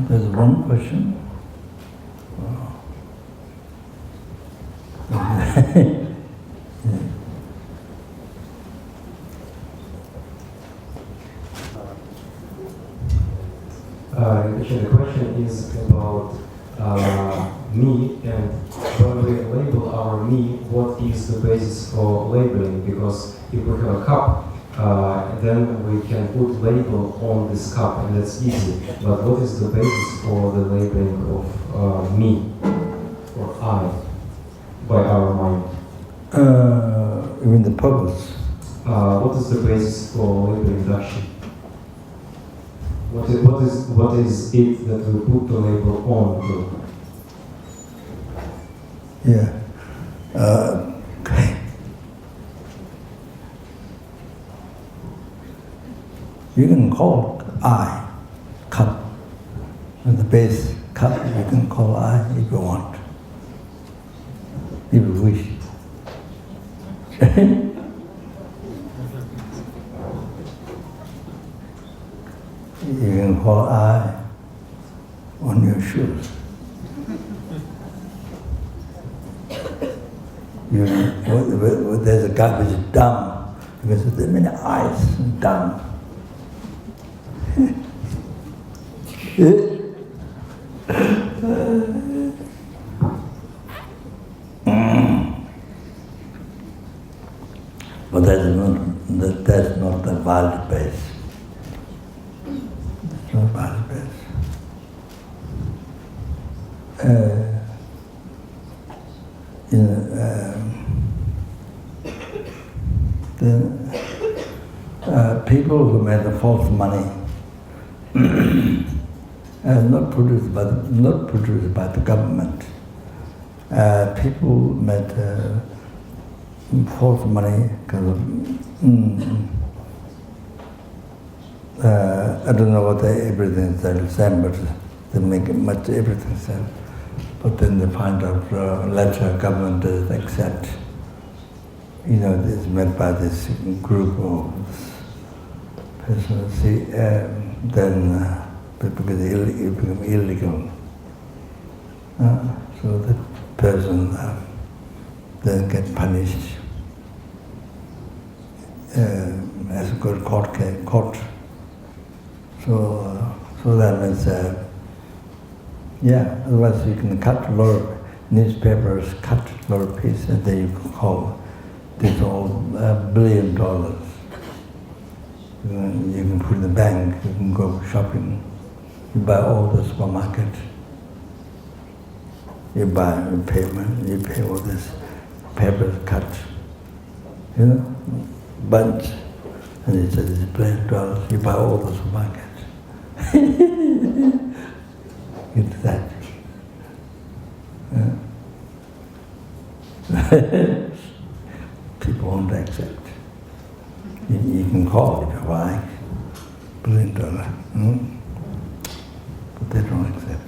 There's one question. The question is about me, and when we label our me, what is the basis for labeling? Because if we have a cup, then we can put label on this cup, and that's easy. But what is the basis for the labeling of me or I by our mind? You mean the purpose? What is the basis for label induction? What is it that we put the label on to? Yeah. You can call I cup, and the base cup you can call I if you want, if you wish. You can call I on your shoes. There's a garbage dump, because there are many eyes dump. But that's not the valid base. It's not valid base. People who made the false money not produced by the government. People made false money because of I don't know what everything is same, but they make much everything same. But then they find out later government doesn't accept. It's made by this group of persons. See, then because it become illegal. So the person then get punished as a good court. So that means, otherwise you can cut a lot of newspapers, cut a lot of pieces, and then you can call this all $1 billion. You can put in the bank, you can go shopping, you buy all the supermarket, you pay all this papers cut, bunch, and it says it's $1 billion, you buy all the supermarket. It's that. People won't accept. You can call it if you like, $1 billion, but they don't accept.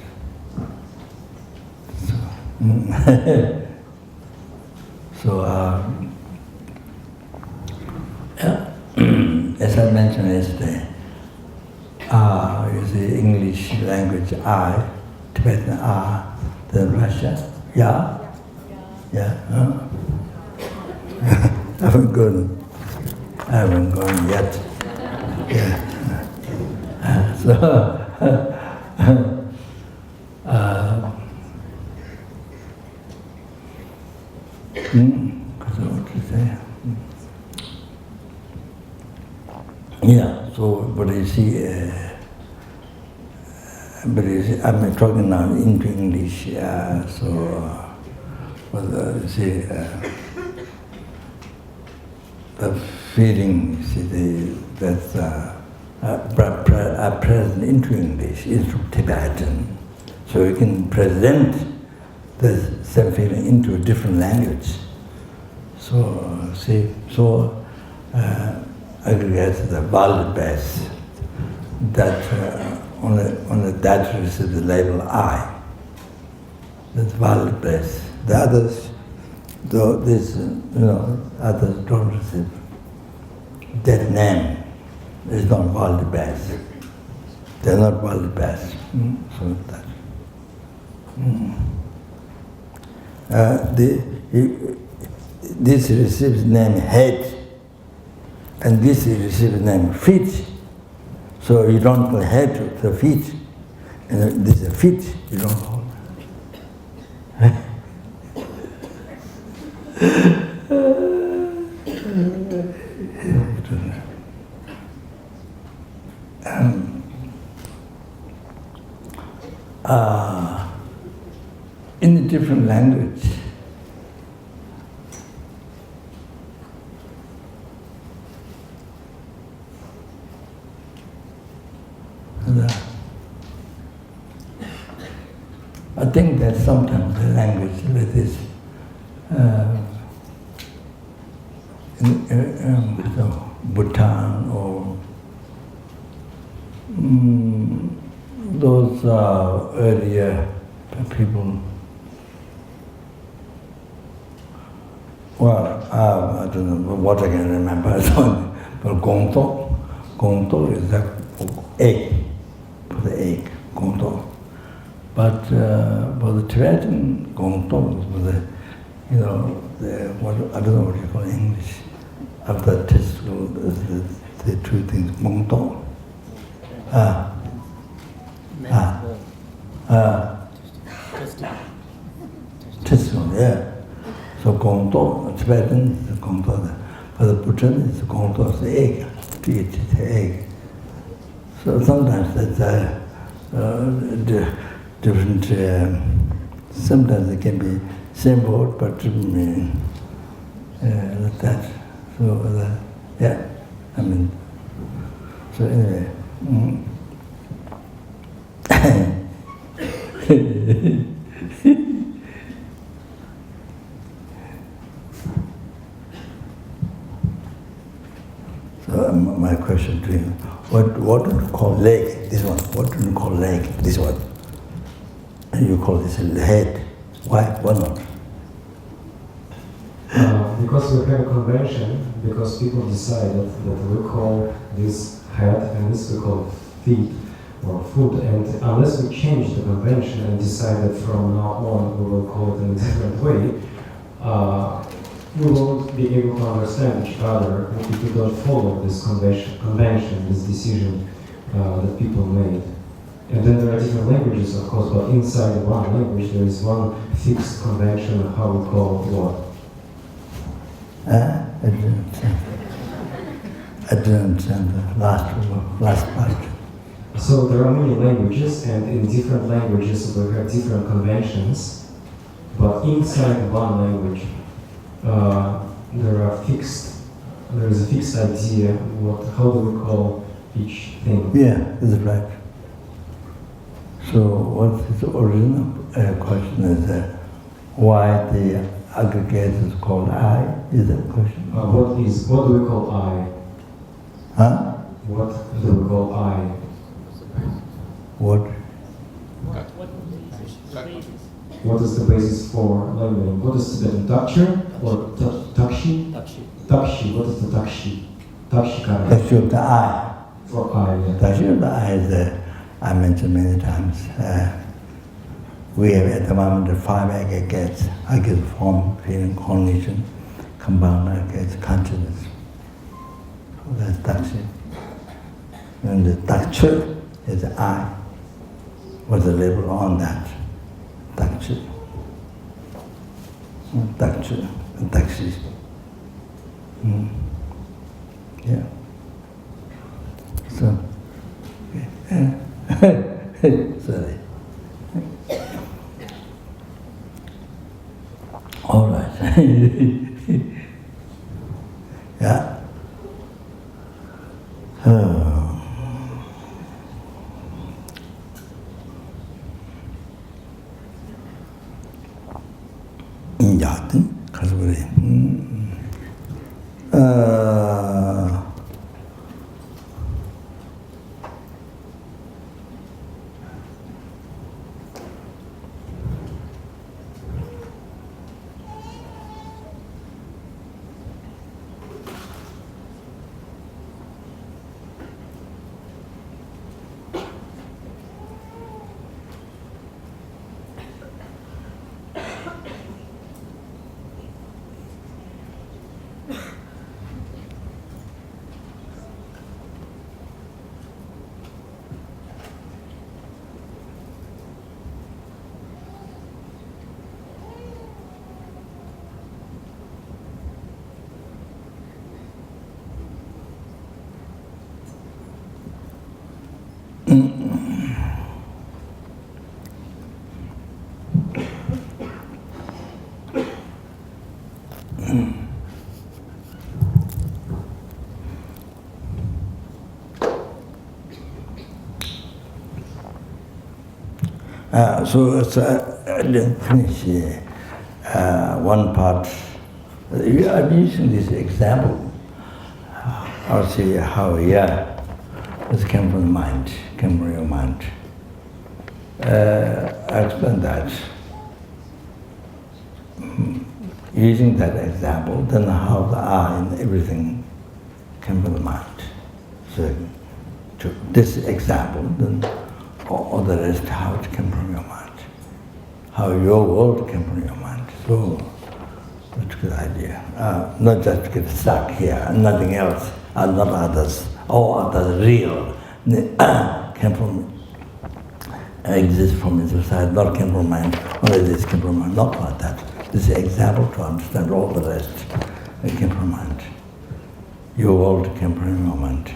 As I mentioned yesterday, you see English language I, Tibetan then Russia, yeah? I haven't gone yet. What to say? But you see, I'm talking now into English, you see, the feeling, you see, that's present into English is from Tibetan. So you can present the same feeling into a different language. Aggregates the valid base that only that receives the label I. That's valid base. The others, others don't receive that name. It's not valid base. They're not world best. So that. This receives name head, and this receives name feet. So you don't call head to the feet, and this is feet. You don't call. In a different language, I think that sometimes the language like this, Bhutan or those earlier people. Well, I don't know what I can remember. But gongto is the egg, for the egg, gongto. But for the Tibetan, gongto is for the, what, I don't know what you call it in English. After testicle, the two things, gongto. Testicle, yeah. So gongto, Tibetan is gongto, but the Bhutan is gongto, it's the egg, to eat the egg. So sometimes that's different, sometimes it can be same word, but like that. So, yeah, I mean, so anyway. So my question to you, what do you call leg, this one? What do you call leg, this one? And you call this a head. Why not? Because we have a convention, because people decided that we call this head and this we call feet or foot, and unless we change the convention and decide that from now on we will call it in a different way, we won't be able to understand each other if we don't follow this convention, this decision that people made. And then there are different languages, of course, but inside one language there is one fixed convention of how we call what. I didn't understand the last part. So there are many languages, and in different languages we have different conventions, but inside one language there is a fixed idea how do we call each thing. Yeah, that's right. So what is the original question is why the aggregate is called I? Is that the question? What do we call I? Huh? What do we call I? What? What is the basis for labeling? What is the Tibetan or takshi? Takshi. What is the takshi? Takshi kind of. Takshi of the I. For I, yeah. Takshi of the I is I mentioned many times. We have at the moment the 5 aggregates: aggregate form, feeling, cognition, compound aggregates, consciousness. So that's takshi. And the takshi is I. What's the label on that? Takshi. Takshi. Takshi. Yeah. So, sorry. All right. Yeah. Yatin, Kasburi. So it's finish here. One part. I'm using this example. I'll see how, this came from the mind, came from your mind. I explain that. Using that example, then how the I in everything came from the mind. So, to this example, then all the rest, how it came from your mind. How your world came from your mind. So, that's a good idea. Not just get stuck here, nothing else, not others. All others real, came from, exist from inside, not came from mind, only this came from mind, not like that. This is an example to understand all the rest. It came from mind. Your world came from your mind.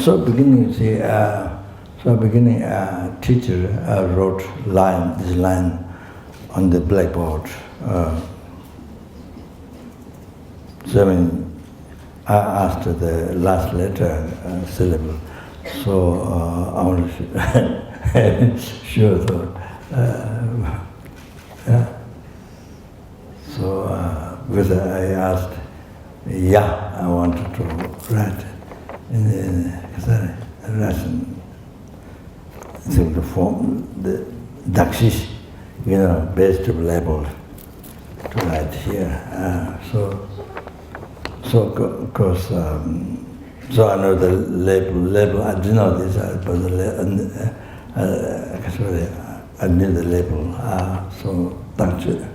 So beginning, see, teacher wrote this line on the blackboard. I asked the last letter syllable, so I was sure. Because I asked, I wanted to write in the Russian, so the form, the dakshish, vegetable label to write here. So of course, so I know the label. I didn't know this, but I knew the label. So dakshish.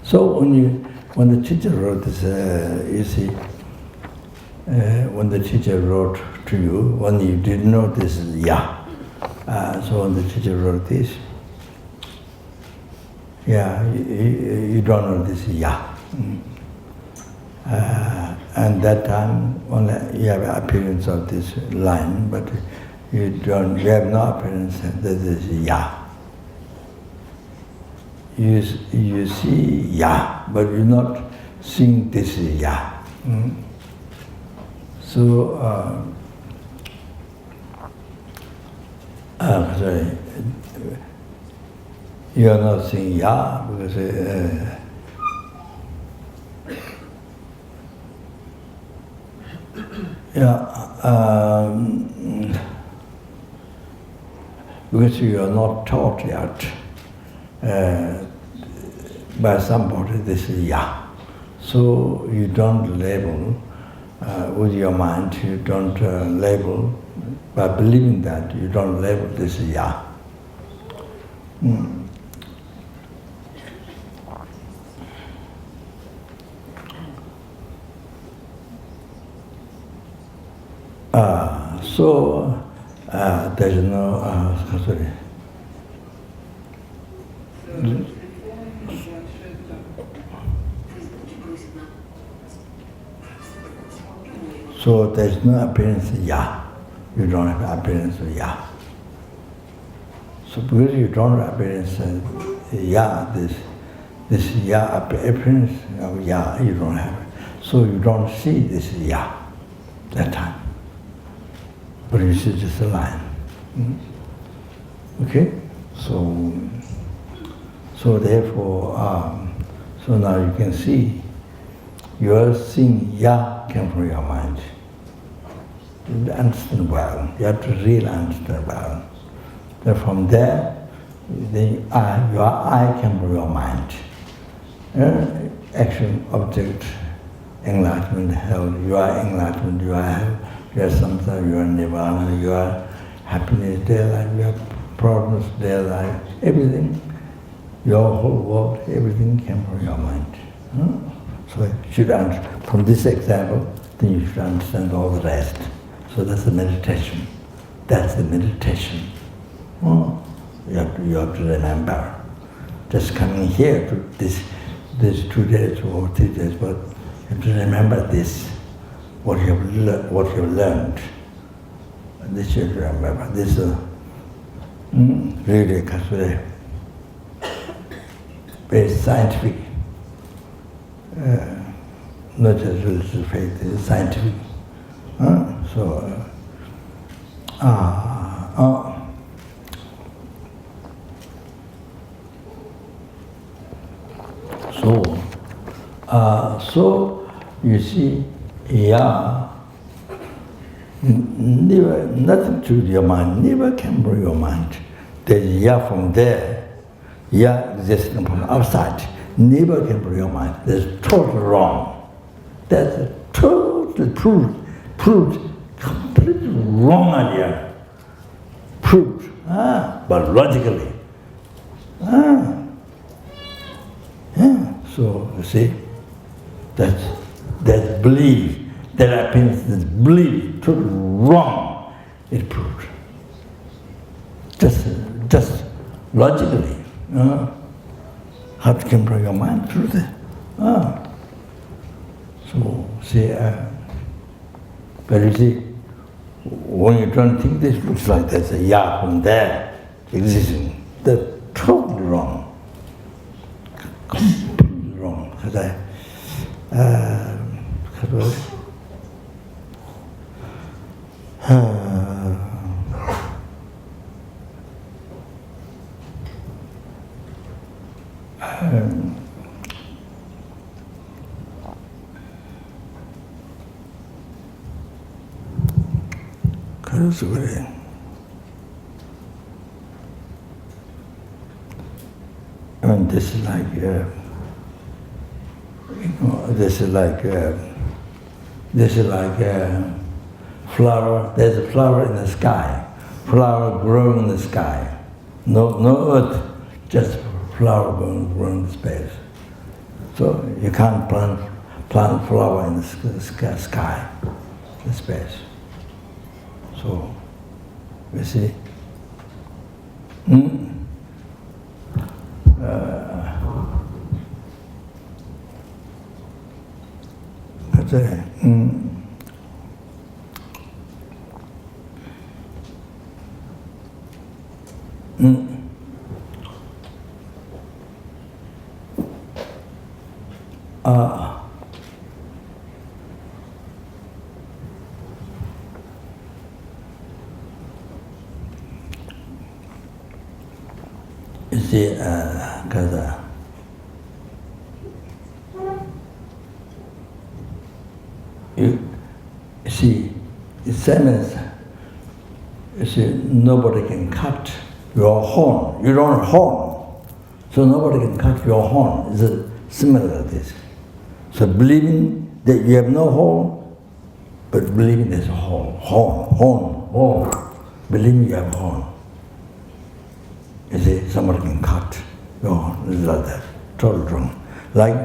So when the teacher wrote this, you see, when the teacher wrote to you, when you didn't know this is so when the teacher wrote this, you don't know this is and that time only you have appearance of this line, but you have no appearance that this is You see but you're not seeing this is So, you are not seeing because because you are not taught yet by somebody this is So you don't label with your mind, you don't label, by believing that, you don't label this is there's no, sorry. So there's no appearance of You don't have appearance of So because you don't have appearance of this appearance of you don't have it. So you don't see this that time. But you see just a line. Okay? So therefore, so now you can see, you are seeing came from your mind. You understand well, you have to really understand well. Then from there, your I came from your mind. Action, object, enlightenment, hell, you are enlightenment, you are hell, you are samsara, you are nirvana, you are happiness, their life, you are problems, their life, everything, your whole world, everything came from your mind. So you should from this example, then you should understand all the rest. So that's the meditation. That's the meditation. You have to remember. Just coming here to this 2 days or 3 days, but you have to remember this, what you have learned. This you have to remember. This really very scientific, not just religious faith, it's scientific. So you see, never, nothing to your mind, never can bring your mind. There's from there, existing from outside, never can bring your mind. That's totally wrong. That's a totally proved, completely wrong idea. Proved, but logically. So you see, that belief, that happens, this belief, totally wrong, it proved. Just logically, how to control your mind through that. So see, but you see, when you don't think this looks like there's a from there existing, that's totally wrong. Completely wrong. Because and this is like, this is like flower. There's a flower in the sky. Flower growing in the sky. No earth, just flower growing in space. So you can't plant flower in the sky, in space. So you see. You see, because you see, it says, you see, nobody can cut your horn. You don't have horn, so nobody can cut your horn. It's similar to this. So believing that you have no horn, but believing there's a horn. Believing you have a horn. You see, somebody can cut your horn. It's like that. Totally wrong. Like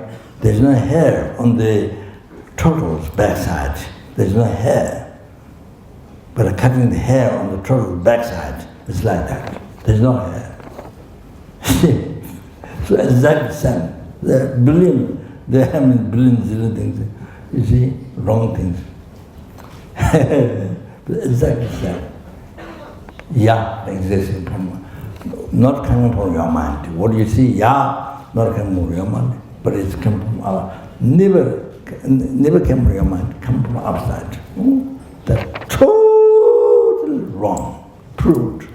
there's no hair on the turtle's backside. There's no hair. But cutting the hair on the turtle's backside is like that. There's no hair. So exactly the same. There have been billions of things. You see, wrong things. But exactly the same. Existing from, not coming from your mind. What you see, not coming from your mind, but it's come from our, never came from your mind, come from outside. That's totally wrong, proved.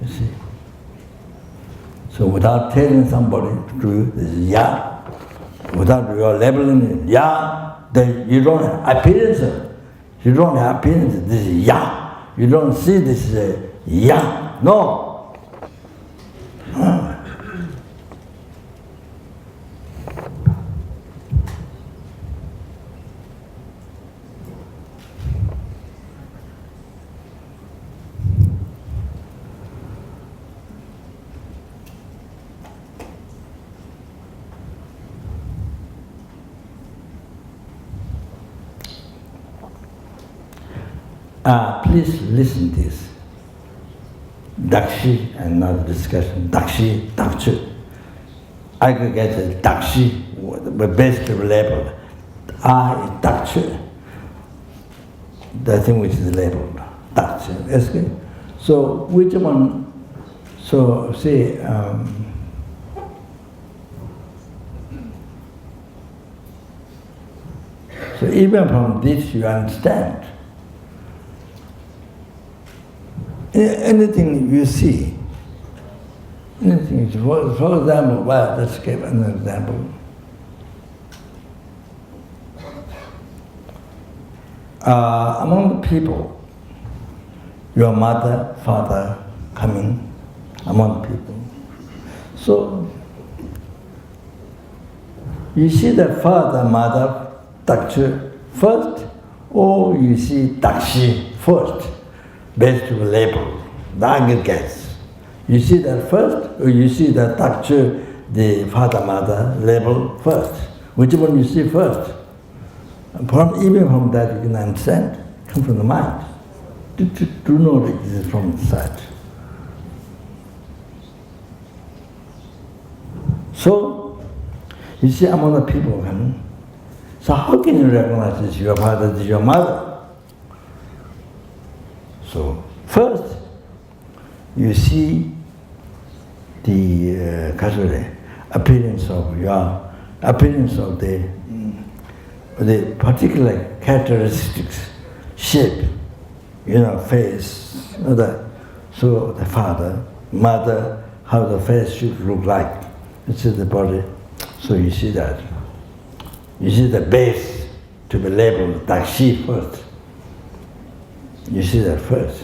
You see. So without telling somebody to do this without your labeling it, then you don't have appearance. You don't have appearance. This is You don't see this no. Please listen to this. Dakshi, another discussion. Dakshi. Aggregated Dakshi, but basically labeled. I is Dakshi. The thing which is labeled. Dakshi. So which one? So, see, so even from this you understand. Anything you see, anything, for example, well, let's give an example. Among the people, your mother, father coming among people. So, you see the father, mother, Dakshi first, or you see Dakshi first, based on label, the aggregates. You see that first, or you see the Dakshi, the father, mother label first. Which one you see first? Even from that you can understand, come from the mind. Do know that this is from the side. So, you see among the people coming. So how can you recognize this is your father, this is your mother? So, first, you see the appearance of the particular characteristics, shape, face, so the father, mother, how the face should look like. This is the body. So you see that. You see the base to be labeled Dakshi first. You see that first.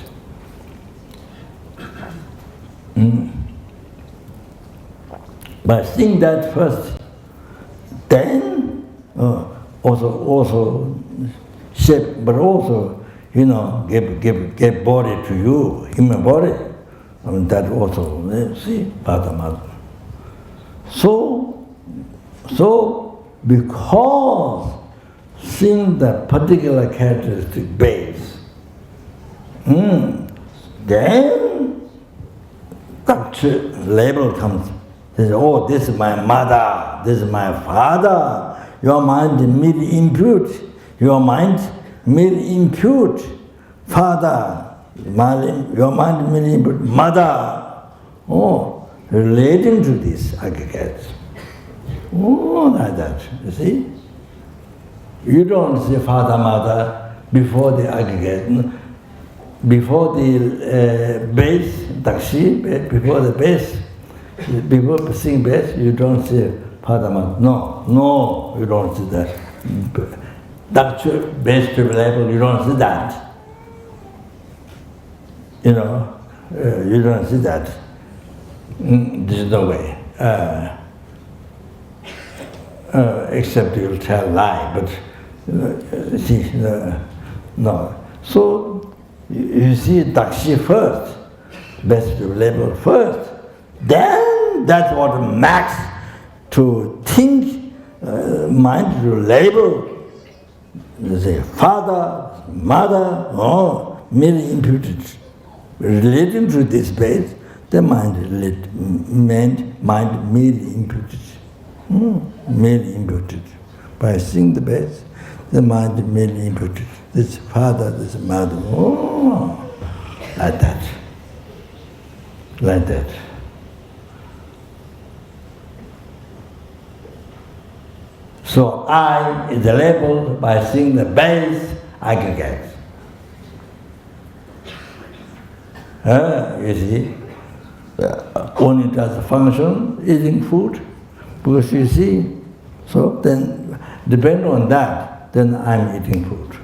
By seeing that first, then also shape, but also give body to you, human body. I mean that also. See, father, mother. So because seeing the particular characteristic base, then that label comes. Says, oh, this is my mother, this is my father. Your mind merely impute. Your mind merely impute. Father, your mind merely impute. Mother. Oh, relating to this aggregates. Oh, like that, you see? You don't see father, mother before the aggregate, before the base, Dakshi, before the base, before seeing base, you don't see father, mother. No, you don't see that. Dakshi, base to level, you don't see that. You don't see that. There's no way. Except you'll tell lie, but see, no. So you see Dakshi first, best level first, then that's what max to think, mind to label, you say father, mother, merely imputed. Relating to this base, the mind merely imputed. Merely imputed. By seeing the base, the mind merely imputed. This father, this mother, like that. Like that. So I is labeled by seeing the base aggregate. You see, only does function, eating food, because you see, so then depend on that, then I'm eating food.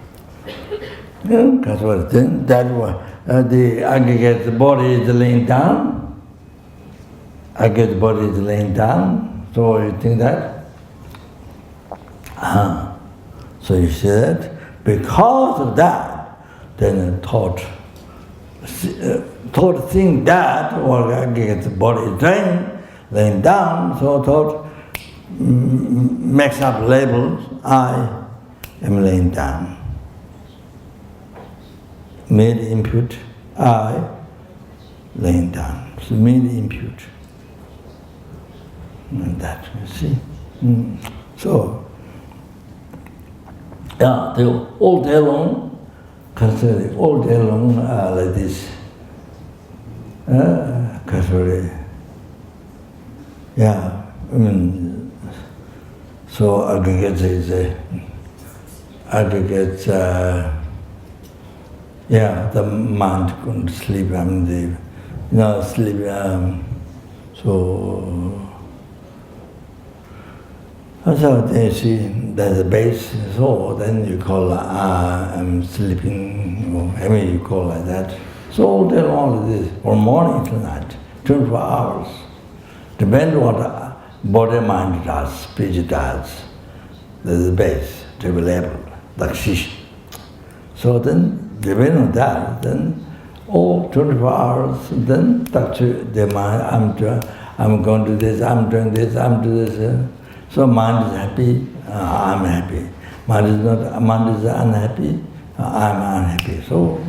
Because what then that the aggregate body is laying down. Aggregate body is laying down. So you think that? So you see that because of that, then thought think that or aggregate body is laying down. So thought makes up labels. I am laying down. Merely impute, I laying down. So merely impute. And that, you see. So, yeah, they all day long, consider all day long like this. Because category. Yeah, I mean, so aggregates is aggregates. Yeah, the mind couldn't sleep. I mean, sleep. So they see there's a base. So then you call I'm sleeping. Or I mean, you call like that. So all day long it is from morning to night, 24 hours. Depends on what body mind does, speech does. There's a base to be labeled, like shish. So then, depending on that, then all 24 hours, then touch the mind, I'm going to this, I'm doing this, I'm doing this. So mind is happy, I'm happy. Mind is unhappy, I'm unhappy. So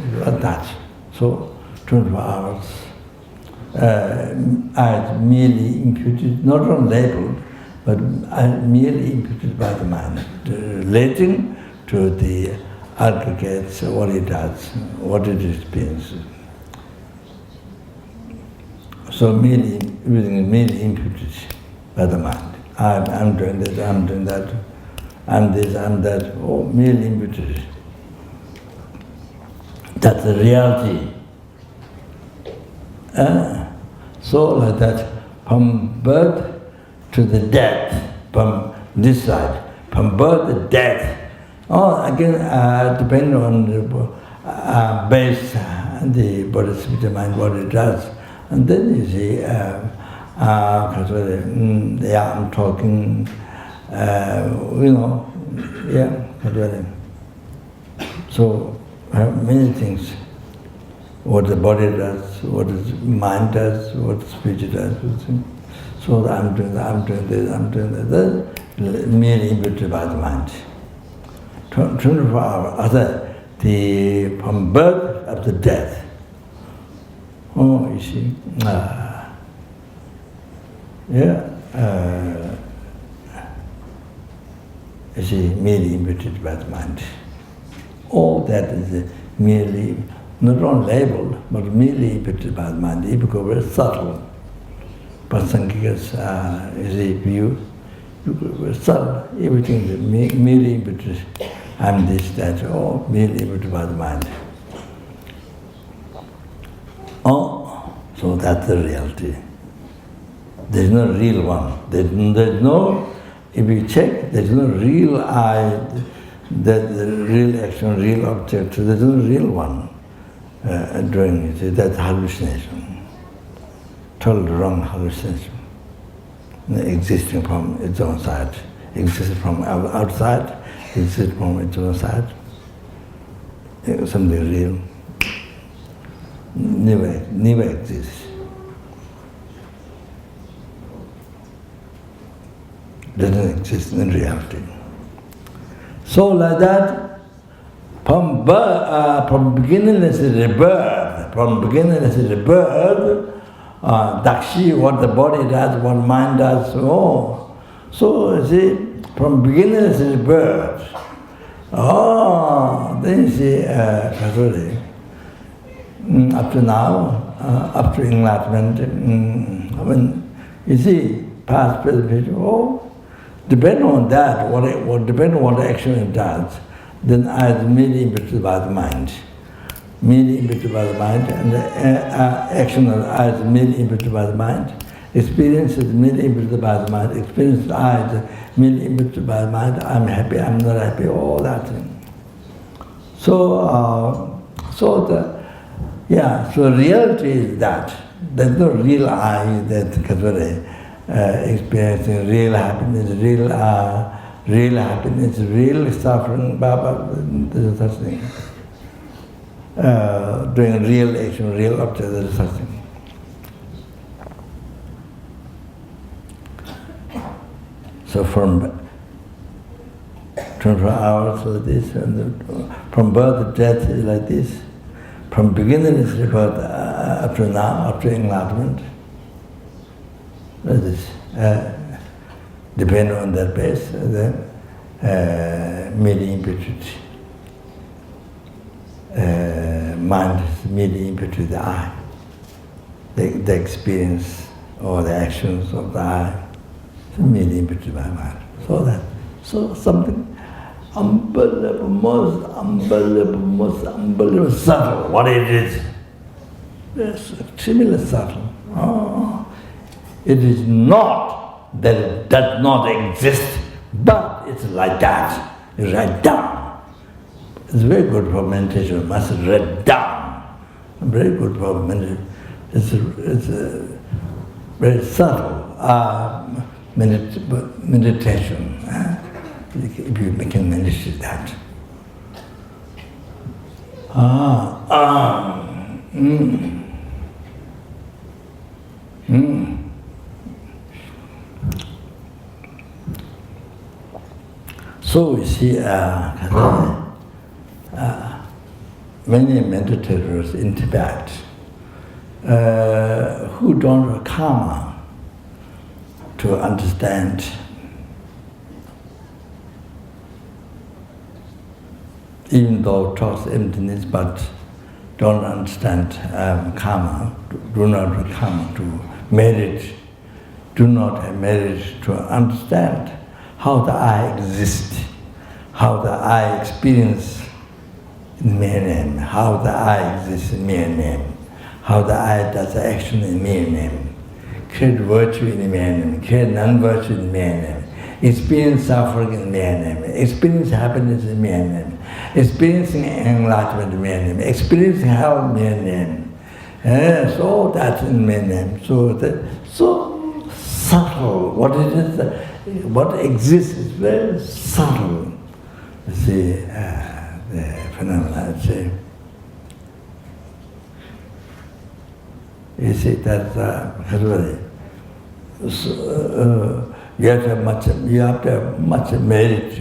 that's so 24 hours. I merely imputed, not on labeled, but I merely imputed by the mind, relating to the aggregates, what it does, what it experiences. So merely imputed by the mind. I'm doing this, I'm doing that, I'm this, I'm that, merely imputed. That's the reality. So like that, from birth to the death, from this side, from birth to death. Again, depending on the base, the body, spirit, mind, what it does. And then you see, I'm talking, So, many things. What the body does, what the mind does, what the spirit does. So I'm doing that, I'm doing this, I'm doing that. That's merely imputed by the mind. 24 hours, from birth up to death. You see. You see, merely imputed by the mind. All that is merely, not only labeled, but merely imputed by the mind. It becomes very subtle. Prasangika's view, very subtle. Everything is merely imputed. I'm this, that, all merely imputed by the mind. So that's the reality. There's no real one. There's no, if you check, there's no real I, the real action, real object. There's no real one doing it. That's hallucination. Total wrong hallucination. Existing from its own side. Existing from outside, existing from its own side. Something real. Never exists. Doesn't exist in reality. So like that, from beginningless rebirth, Dakshi, what the body does, what mind does, So you see, from beginningless rebirth, then you see, up to now, up to enlightenment, you see, past, present, future, depending on that, depending on what action it does, then I is merely imputed by the mind. Merely imputed by the mind, and the action of I is merely imputed by the mind. Experience is merely imputed by the mind. Experience of I is merely imputed by the mind. I'm happy, I'm not happy, all that thing. So reality is that. There's no real I that experiencing real happiness, real suffering, there's such thing. Doing real action, real object, there's such thing. So from 24 hours like this, and from birth to death is like this. From beginning is birth up to now, up to enlightenment. Like this. Depending on that base, then merely imputed. Mind is merely imputed the I. the experience or the actions of the I is merely imputed by mind. So something unbelievable, most unbelievable subtle, what it is. It's extremely subtle. Oh, it is not that it does not exist, but it's like that. You write down. It's very good for meditation. You must write down. Very good for meditation. It's very subtle meditation. If you can manage that. So we see many meditators in Tibet who don't have karma to understand even though talks emptiness, but don't understand karma, do not have karma to merit, do not have merit to understand how the I exists, how the I experience in mere name, how the I exists in mere name, how the I does action in mere name, create virtue in mere name, create non-virtue in mere name, experience suffering in mere name, experience happiness in mere name, experiencing enlightenment in mere name, experiencing hell in mere name. So that's in mere name. So subtle. What it is, what exists is very subtle. You see, the phenomena. You see that you have to have much merit,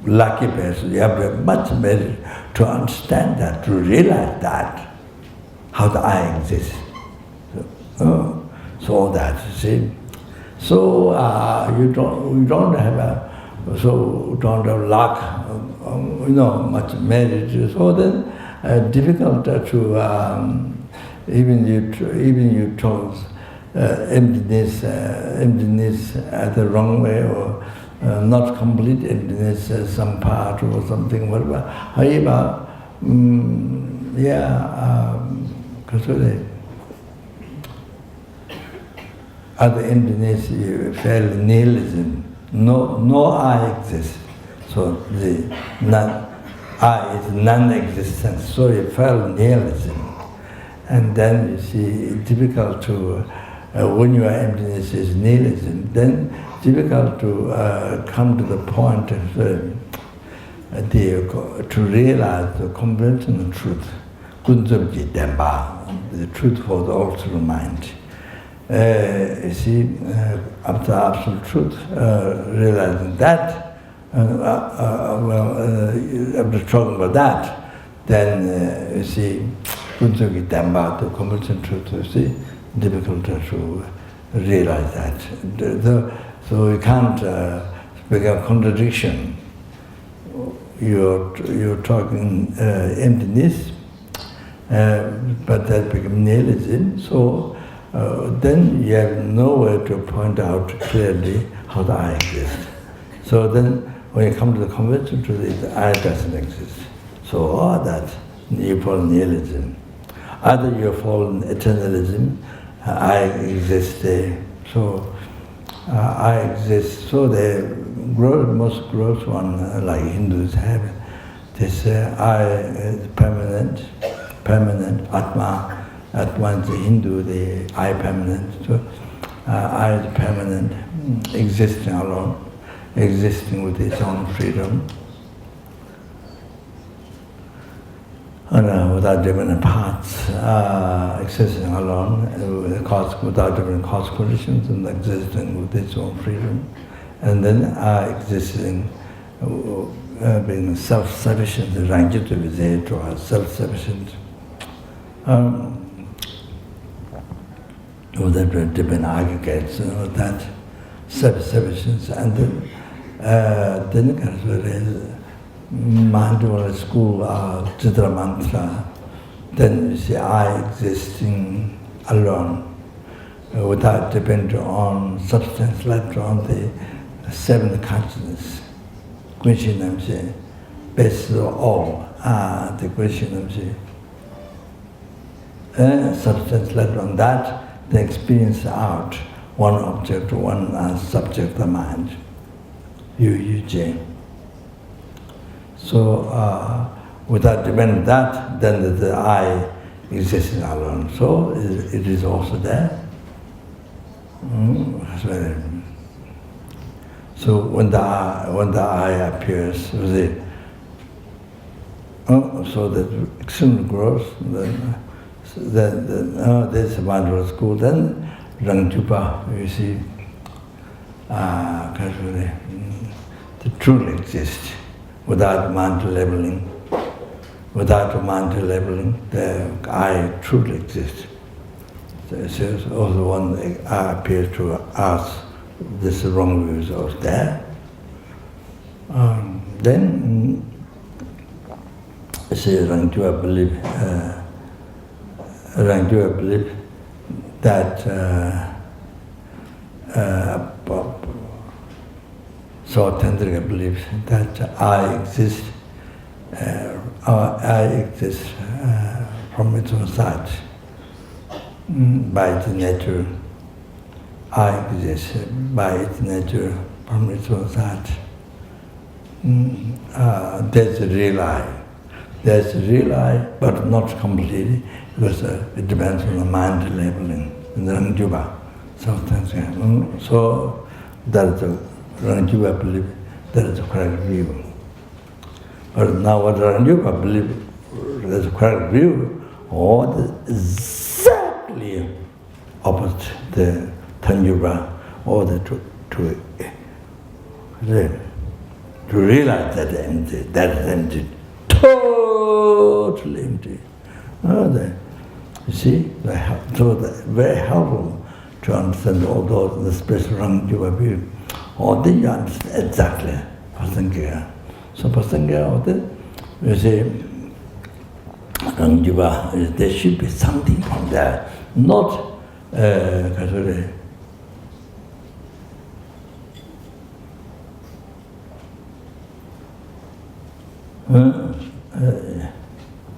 lucky person, you have to have much merit to understand that, to realize that, how the I exists. So that, you see. So you don't have luck, much merit. So then difficult to even you talk emptiness the wrong way, or not complete emptiness, some part or something, whatever. However, other emptiness, you feel nihilism. No I exists. So the I is non-existence. So you feel nihilism. And then you see it's difficult to, when your emptiness is nihilism, then difficult to come to the point of to realize the conventional truth, the truth for the absolute mind. You see, after absolute truth, realizing that, after talking about that, then you see, the conventional truth, you see, difficult to realize that. So you can't become contradiction. You're talking emptiness, but that becomes nihilism. So then you have no way to point out clearly how the I exists. So then when you come to the conventional truth, the I doesn't exist. So all that, you fall in nihilism. Either you fall in eternalism, I exist there. So I exist. So the most gross one, like Hindus have, they say I is permanent, Atma. Atma is the Hindu, the I permanent. So I is permanent, existing alone, existing with its own freedom. Without different parts, existing alone, without different cause conditions, and existing with its own freedom. And then existing, being self-sufficient, the Ranjita Vizayatva, self-sufficient. Without different aggregates, that self-sufficiency. And then Mandala school, Chitra Mantra, then you see I existing alone, without depending on substance, later on the seven consciousness. Question namse, best of all, the question namse. Substance later on that, they experience out one object, one subject of the mind. You. So without depending on that, then the I exists alone. So it is also there. So when the I appears, so that extreme grows, then there's a wonderful school. Then Rangjupa, you see, to truly exist without mental labeling. Without mental labeling, the I truly exists. So also one I appears to us, this wrong views are there. Then say Rangjupa believe that so Tantrika believes that I exist. I exist from its own side. By its nature, I exist by its nature from its own side. There's a real I. There's a real I, but not completely, because it depends on the mind labeling, in the Rangjupa. So that is a Rangjupa belief, that is a correct view. But now what Rangjupa believe, there's a correct view, or exactly opposite the Tanjupa, or to realize that is empty, totally empty. You see, so very helpful to understand all those, the special Rangjupa view. Or then you understand exactly Prasangika. So Prasangika, you see, Rangjupa, there should be something from there, not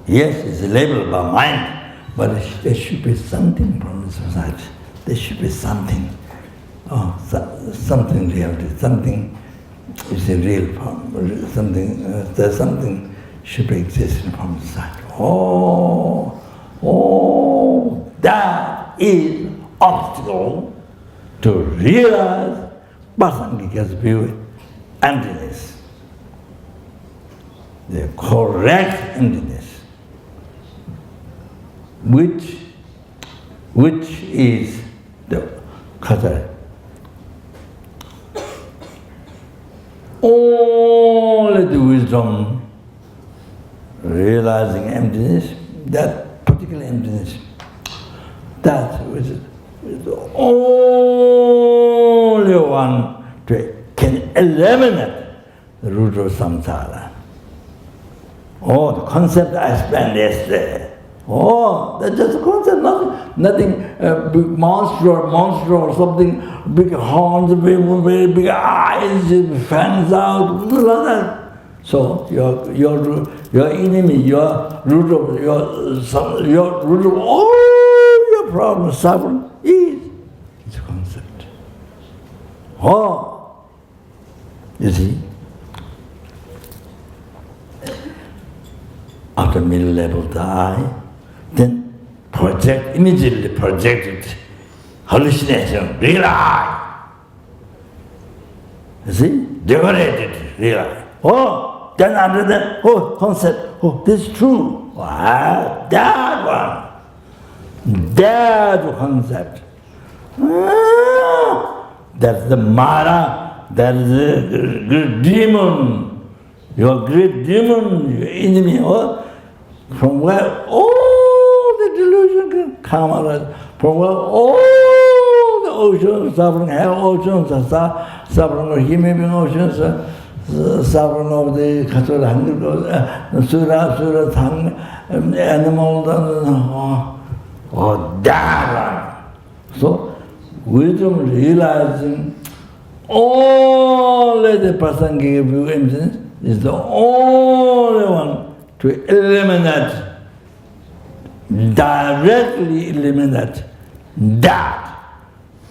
yes, it's labeled by mind, but there should be something from the society. There should be something, something reality, something is a real form, something, there's something should be existing from the side. That is obstacle to realize Prasangika's view, emptiness. The correct emptiness, which is the kata. Only the wisdom realizing emptiness, that particular emptiness, that which is the only one can eliminate the root of samsara. The concept I explained yesterday. That's just a concept, nothing big monster or something, big horns, very big eyes, fans out, like that. So your enemy, your root of all your problems, suffering is a concept. You see? After middle level, the I, then immediately projected hallucination, real I. You see? Decorated real I. Then after that, concept, this is true. That one. That concept. That's the Mara, that is the great demon. Your great demon, your enemy, from where all the delusion can come out, from where all the oceans, suffering, hell oceans, suffering, human being oceans, suffering of the hunger, sura, animal, that one. So wisdom realizing only the Prasangika view emptiness is the only one to eliminate, directly eliminate that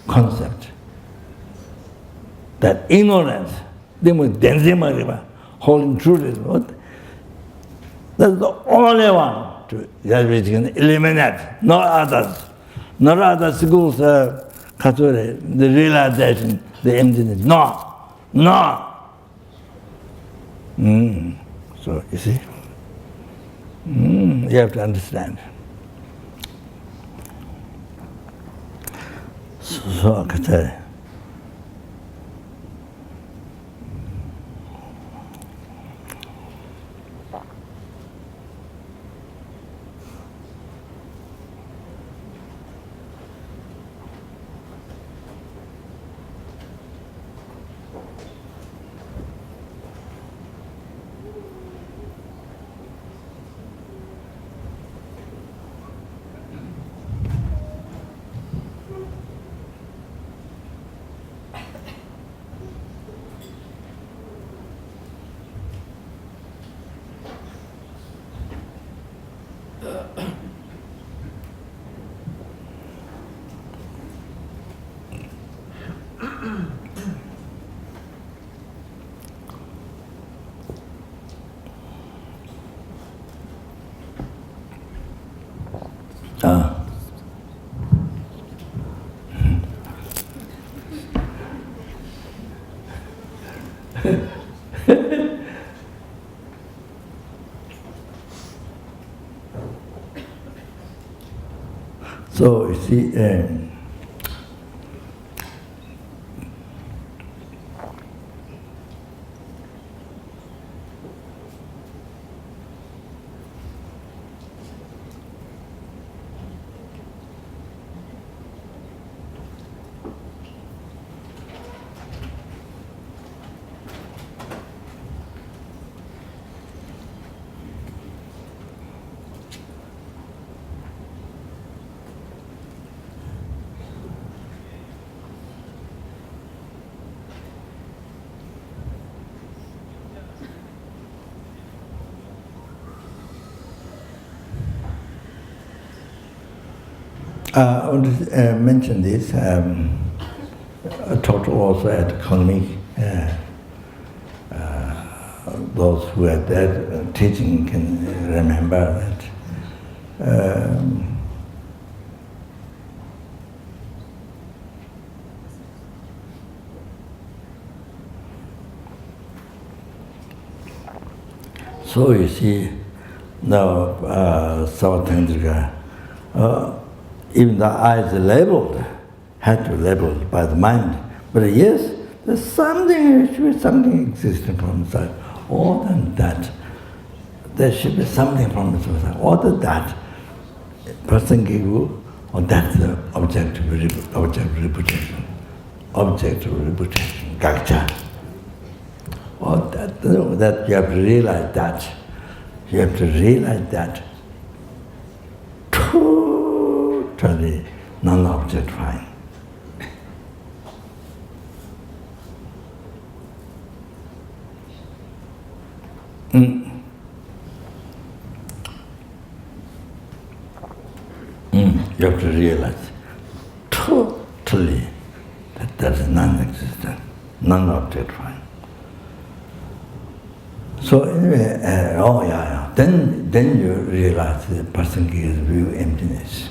concept, that ignorance, holding truth. That's the only one that we can eliminate, no others. Not other schools, the realization, the emptiness. No. So, you see, you have to understand. So I can tell you. So, you see, I want to mention this. I talked also at economic. Those who are there teaching can remember that. So you see, now Savatandrika, even the eyes labeled, had to be labeled by the mind. But yes, there's something, there should be something existing from inside. More than that, there should be something from inside. More than that, Prasangika, or that's the objective reputation. Objective reputation, gakcha. Or that you have to realize that. You have to realize that. Totally non-objectifying. You have to realize totally that is non-existent, non-objectifying. So anyway, then you realize the Prasangika's view emptiness,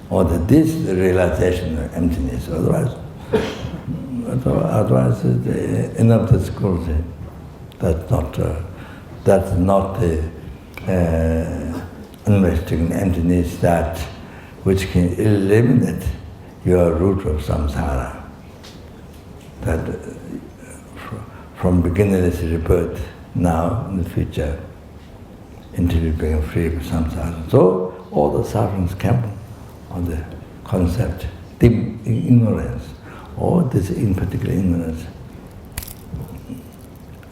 or that this is the realization of emptiness. Otherwise, end of the school say that's not the investigating emptiness that which can eliminate your root of samsara. That from beginningless rebirth, now in the future, until you become free from samsara. So all the sufferings come on the concept, the ignorance, or this in particular ignorance.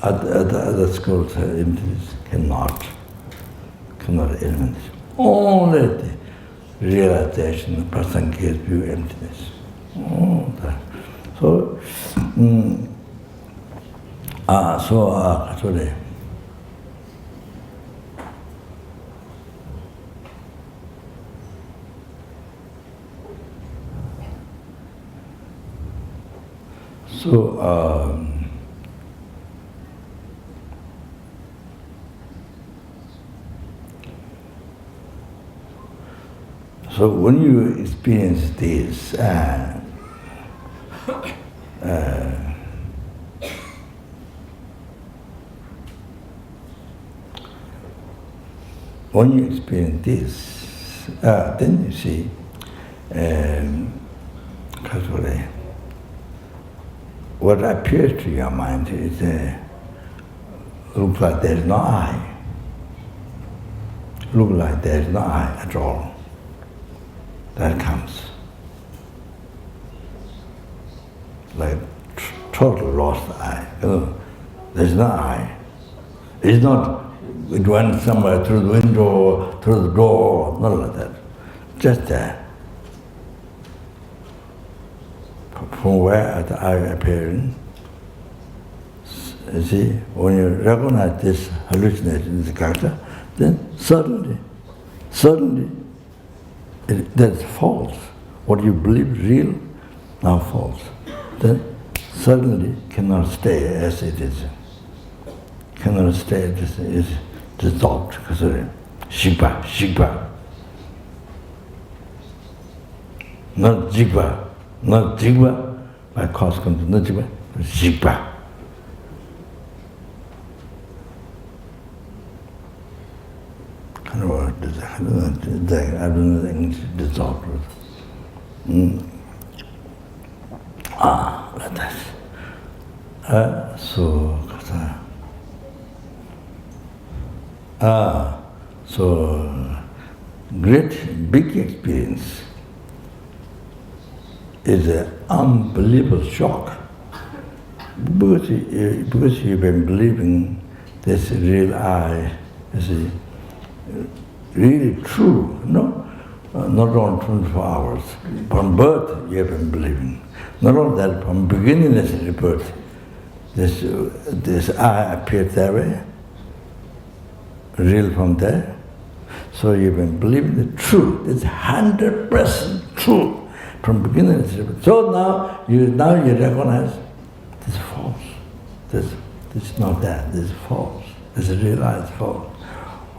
Other schools emptiness cannot eliminate. Only the realization of Prasangika's view emptiness. So, sorry. So when you experience this, when you experience this, then you see, what appears to your mind is looks like there is no I. Look like there is no I at all. That comes. Like total lost I. There's no I. It's not, it went somewhere through the window, through the door, not like that. Just there. From where the I appearing, you see, when you recognize this hallucination, this character, then suddenly, that's false. What you believe real, now false. Then suddenly cannot stay as it is. Cannot stay as it is dissolved. Shikpa. Not jigva, by cause comes not jigva, but shikpa. I don't know the English dissolved. Like that. So great big experience is an unbelievable shock. Because you've been believing this real I, you see, really true, no? Not only 24 hours. From birth, you have been believing. Not only that, from beginning of birth, this I appeared that way, real from there. So you've been believing the truth. It's 100% true from beginning of birth. So now you recognize this is false. This is not that. This is false. This is realized false.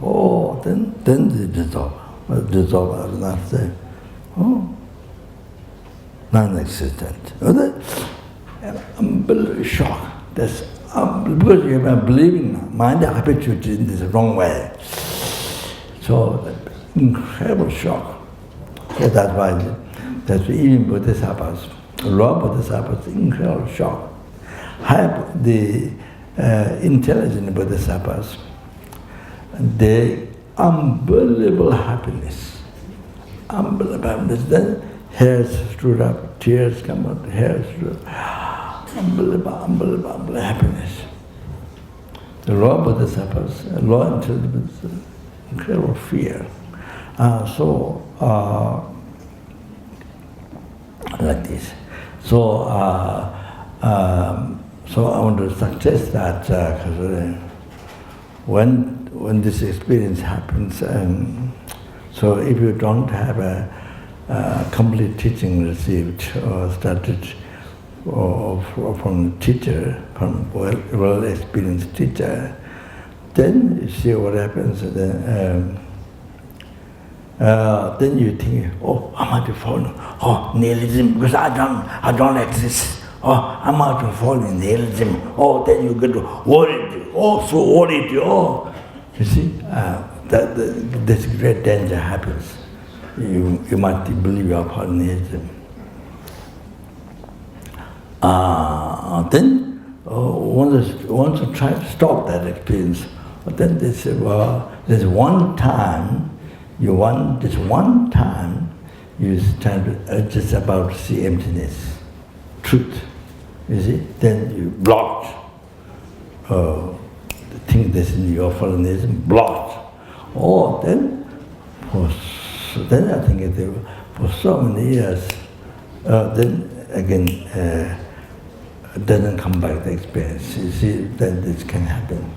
Oh, then they dissolve. But dissolve out of that thing. Oh, non-existent. Unbelievable shock. That's because you have been believing, mind habituated in this wrong way. So, incredible shock. So that's why even Bodhisattvas, raw Bodhisattvas, incredible shock. The intelligent Bodhisattvas, the unbelievable happiness. Unbelievable happiness. Then hairs stood up, tears come out, hairs stood up. Unbelievable happiness. The raw Bodhisattvas, raw intelligence, incredible fear. Like this. So I want to suggest that when this experience happens, so if you don't have a complete teaching received or started from a teacher, from well-experienced teacher, then you see what happens. Then you think, oh, I might be falling. Oh, nihilism, because I don't exist. Oh, I might be falling nihilism. Oh, then you get worried. Oh, so worried. Oh, you see, this great danger happens. You might believe you are falling nihilism. Then once you try to stop that experience, then they say, well, there's one time. This one time, you stand just about to see emptiness, truth, you see? Then you blocked. The thing that's in your fallenism, blocked. Then I think for so many years, then again doesn't come back the experience. You see, then this can happen.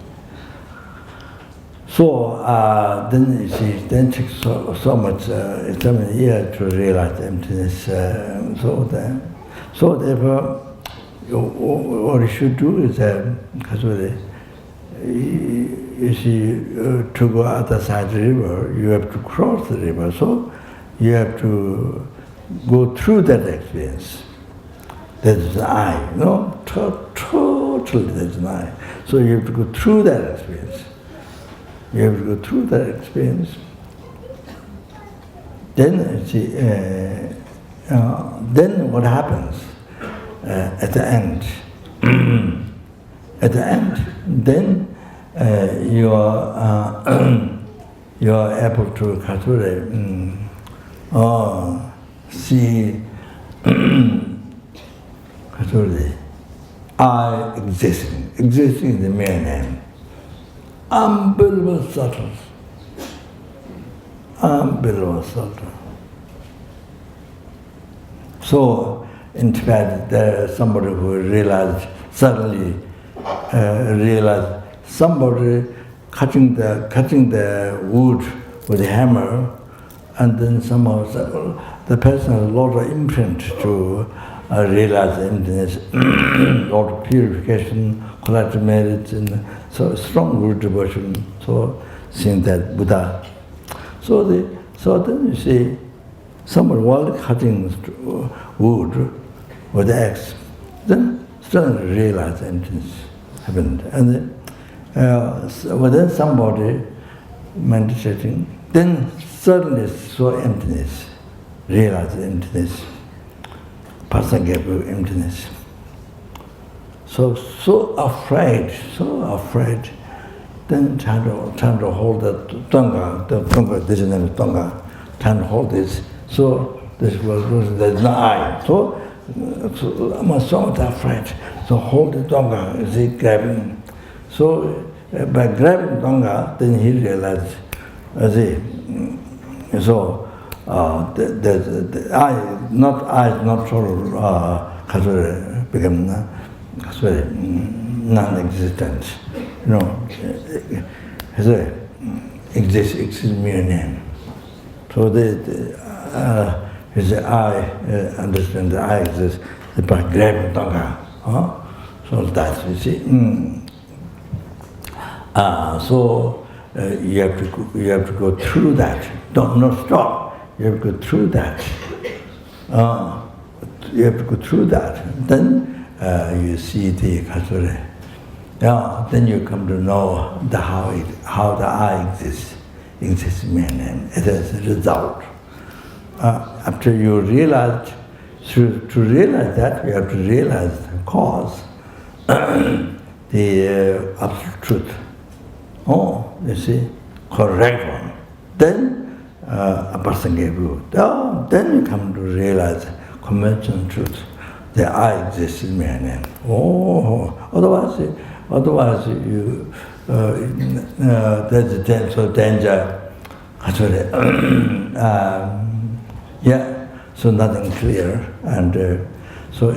So then you see, then it takes so many years to realize emptiness. So therefore, what you should do is you see, to go other side of the river, you have to cross the river. So you have to go through that experience. That is the I, totally that is an I. So you have to go through that experience. You have to go through that experience. Then you see, then what happens at the end? At the end, then you are able to see I existing. Existing is the mere name. Unbelievable subtle. Unbelievable subtle. So, in Tibet, there is somebody who suddenly realized somebody cutting the wood with a hammer, and then somehow the person has a lot of imprint to realize emptiness, a lot of purification, collective merits, and so strong root devotion. So seeing that Buddha. So then you see somebody while cutting wood with the axe, then suddenly realize emptiness happened. And then somebody meditating, then suddenly saw emptiness, realized emptiness, Prasangika emptiness. So afraid, then trying to hold that tonga, this is named tonga, trying to hold this. So this was there's no I. So I'm so much afraid. So hold the tonga, you see, grabbing. So by grabbing tonga, then he realized, so the I, not total become non-existent. Exists mere name. So I understand that I exist by grabbing tonga. So that's, you see. So you have to go through that. Don't stop. You have to go through that. You have to go through that. Then you see the kasura. Then you come to know how the I exists in mere name. It is a result. After you realize, to realize that, you have to realize the cause, the absolute truth. You see, correct one. Then a person gave you. Then you come to realize conventional truth. The I exists in mere name. Otherwise you there's a danger. So nothing clear, and so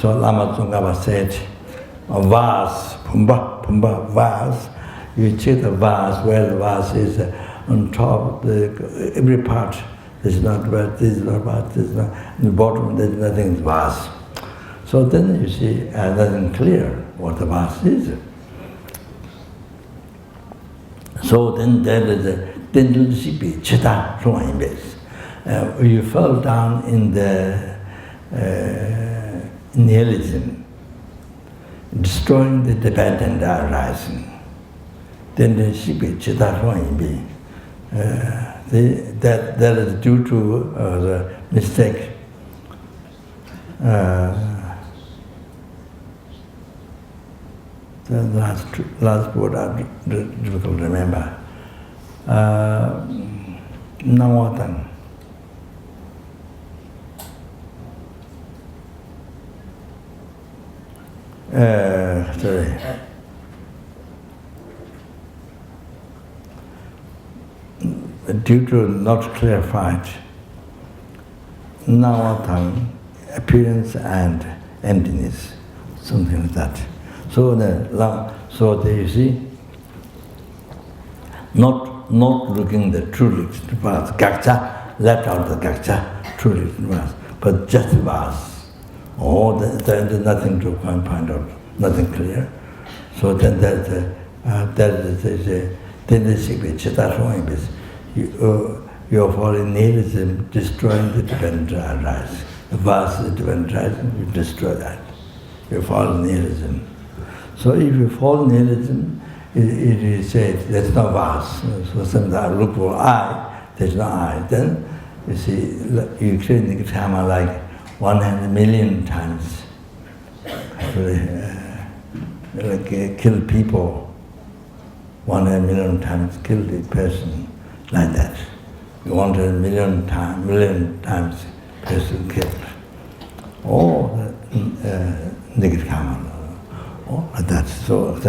Lama Tsongkhapa said, a vase, Pumba vase. You check the vase, where the vase is on top, every part. This is not vase, this is not vase, this is not. In the bottom, there's nothing vase. So then you see nothing clear what the vase is. So then there is a tendency chita showing base. You fell down in the nihilism, destroying the dependent arising. Then the shibi chita showing be. That is due to the mistake. The last word are difficult to remember. Nawatan. Sorry. Due to not clarified, Nawatan appearance and emptiness, something like that. So you see, not looking the truly vast, gakcha, left out the gakcha, truly vast, but just vast. There's nothing to find out, nothing clear. So then that is the secret. Chitta is you are following nihilism, destroying the dependent arise. The vast is dependent arising, you destroy that. You follow nihilism. So if you follow nihilism, it is said there's no vast. So sometimes look for I, there's no I. Then you see, you create nigitama like 100 million times. Like kill people, 100 million times kill the person, like that. 100 million times person killed. Or negative karma, or like that. So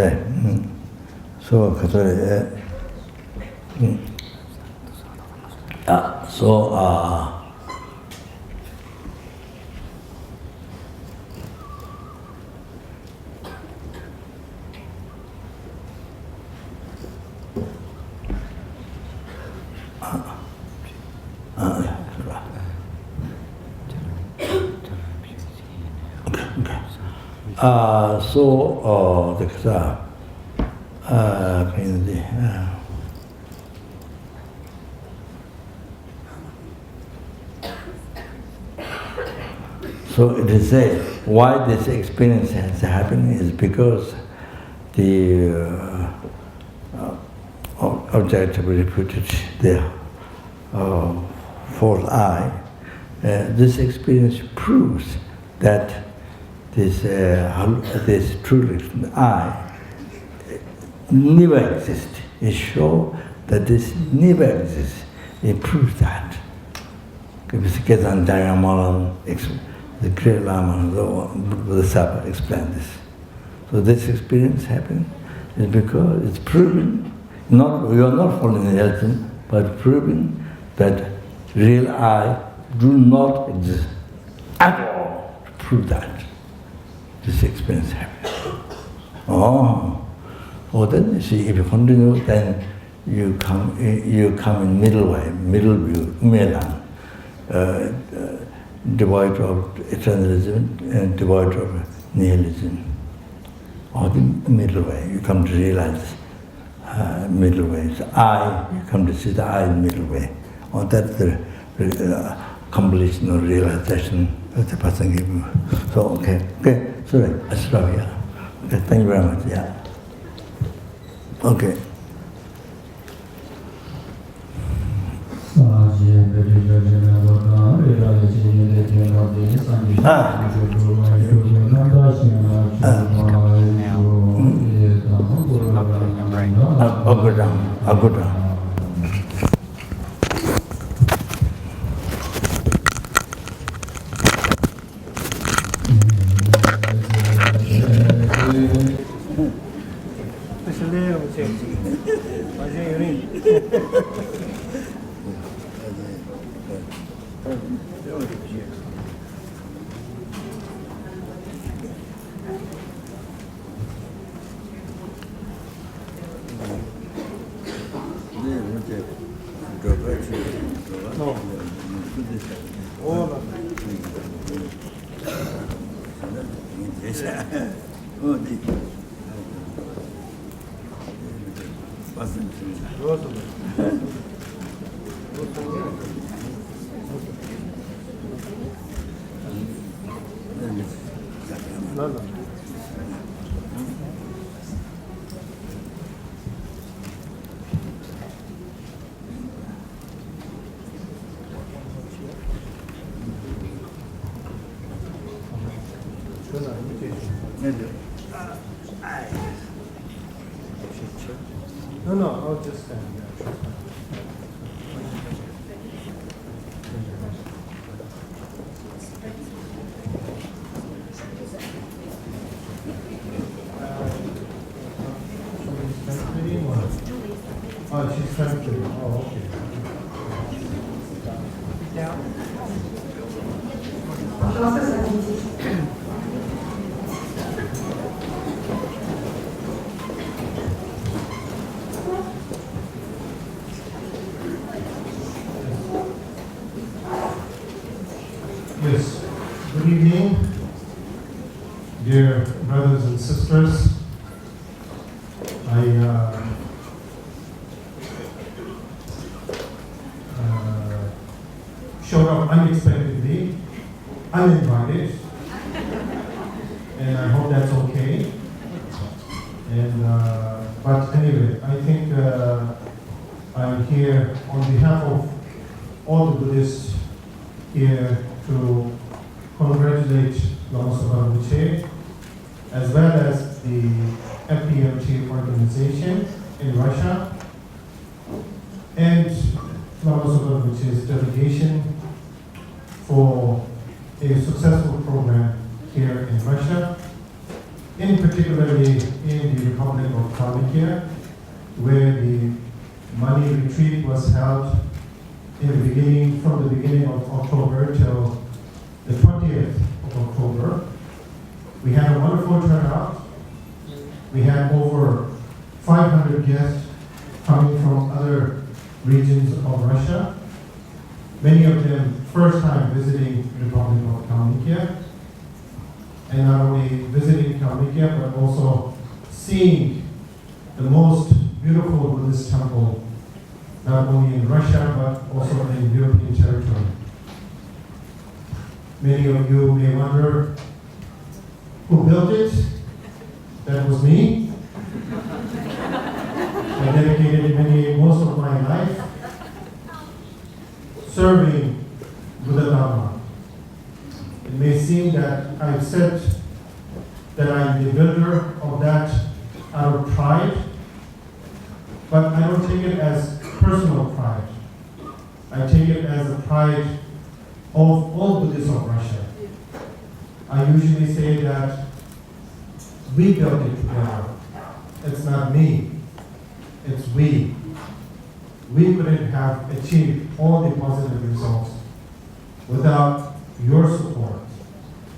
so it is said why this experience has happened is because the object reputed the fourth eye. This experience proves that this truly I never exists. It shows that this never exists. It proves that. The great Lama, the Sapa explained this. So this experience happened is because it's proven, we are not following the religion, but proving that real I do not exist at all. To prove that this experience happened. Then you see, if you continue, then you come in middle way, middle view, Melan, devoid of eternalism and devoid of nihilism. Or the middle way, you come to realize middle way. So you come to see the I in middle way. Or that's the completion or realization of the Prasangika. So, okay, sorry, I stop here. Okay, thank you very much, yeah. Okay. I'll go down. No, I'll just stand there. Oh, she's transferring. Oh, okay. Down. Пожалуйста, садитесь. Yes. Good evening, dear brothers and sisters. I showed up unexpectedly, uninvited, and I hope that's okay. And but anyway, I think I'm here on behalf of all the Buddhists here to congratulate Lama Rinpoche, as well as the FPMT organization in Russia, and Lama Rinpoche's delegation for a successful program here in Russia, in particularly in the Republic of Kalmykia, where the money retreat was held in the beginning, from the beginning of October till the 20th of October. We had a wonderful turnout. We had over 500 guests coming from other regions of Russia. Many of them first time visiting the Republic of Kalmykia. And not only visiting Kalmykia, but also seeing the most beautiful Buddhist temple, not only in Russia, but also in European territory. Many of you may wonder, who built it? That was me. I dedicated most of my life serving Buddha Dharma. It may seem that I've said that I'm the builder of that out of pride, but I don't take it as personal pride. I take it as a pride of all Buddhists of Russia. I usually say that we built it together. It's not me, it's we. We couldn't have achieved all the positive results without your support.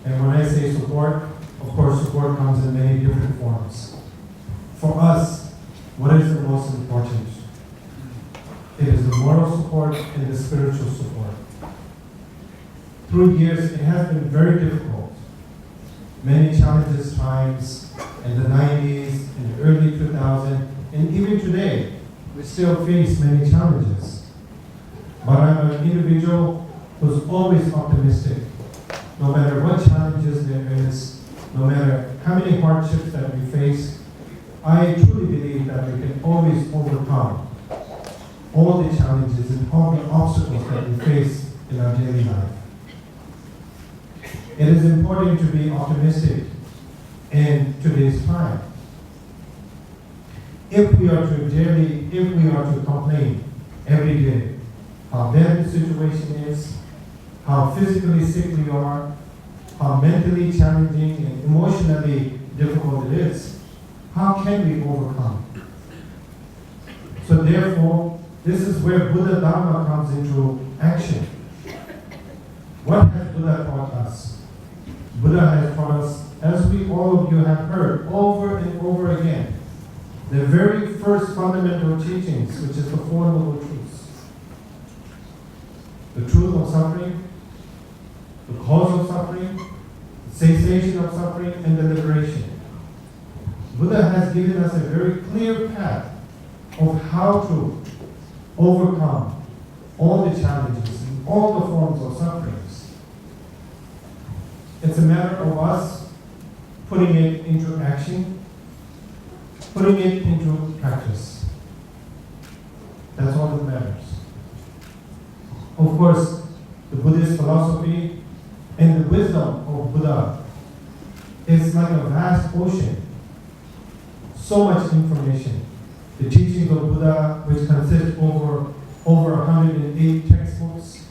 And when I say support, of course support comes in many different forms. For us, what is the most important? It is the moral support and the spiritual support. Through years, it has been very difficult. Many challenges times in the 90s, in the early 2000s, and even today, we still face many challenges. But I'm an individual who's always optimistic. No matter what challenges there is, no matter how many hardships that we face, I truly believe that we can always overcome all the challenges and all the obstacles that we face in our daily life. It is important to be optimistic in today's time. If we are to complain every day how bad the situation is, how physically sick we are, how mentally challenging and emotionally difficult it is, how can we overcome? So therefore, this is where Buddha Dharma comes into action. What has Buddha taught us? Buddha has taught us, as we all of you have heard over and over again, the very first fundamental teachings, which is the Four Noble Truths. The truth of suffering, the cause of suffering, the cessation of suffering, and the liberation. Buddha has given us a very clear path of how to overcome all the challenges and all the forms of sufferings. It's a matter of us putting it into action, putting it into practice. That's all that matters. Of course, the Buddhist philosophy and the wisdom of Buddha is like a vast ocean. So much information. The teachings of Buddha, which consist over 108 textbooks.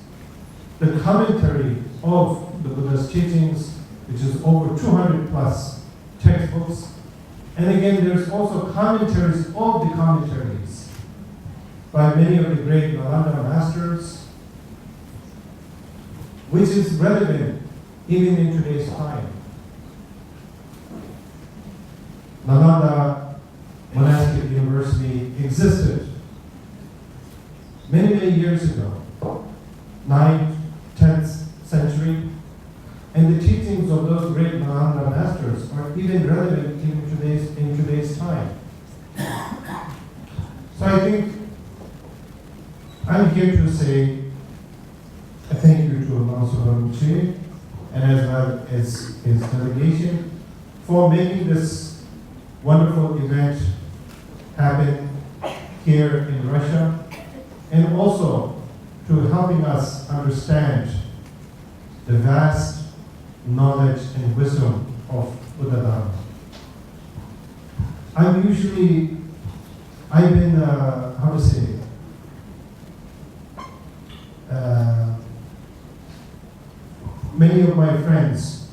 The commentary of the Buddha's teachings, which is over 200 plus textbooks. And again, there's also commentaries of the commentaries by many of the great Nalanda masters, which is relevant even in today's time. Nalanda Monastic University existed many years ago, 9th, 10th century, and the teachings of those great Nalanda masters are even relevant in today's time. So I think I'm here to say a thank you to Rinpoche and as well as his delegation for making this wonderful event happen here in Russia, and also to helping us understand the vast knowledge and wisdom of Buddha Dharma. I've been, many of my friends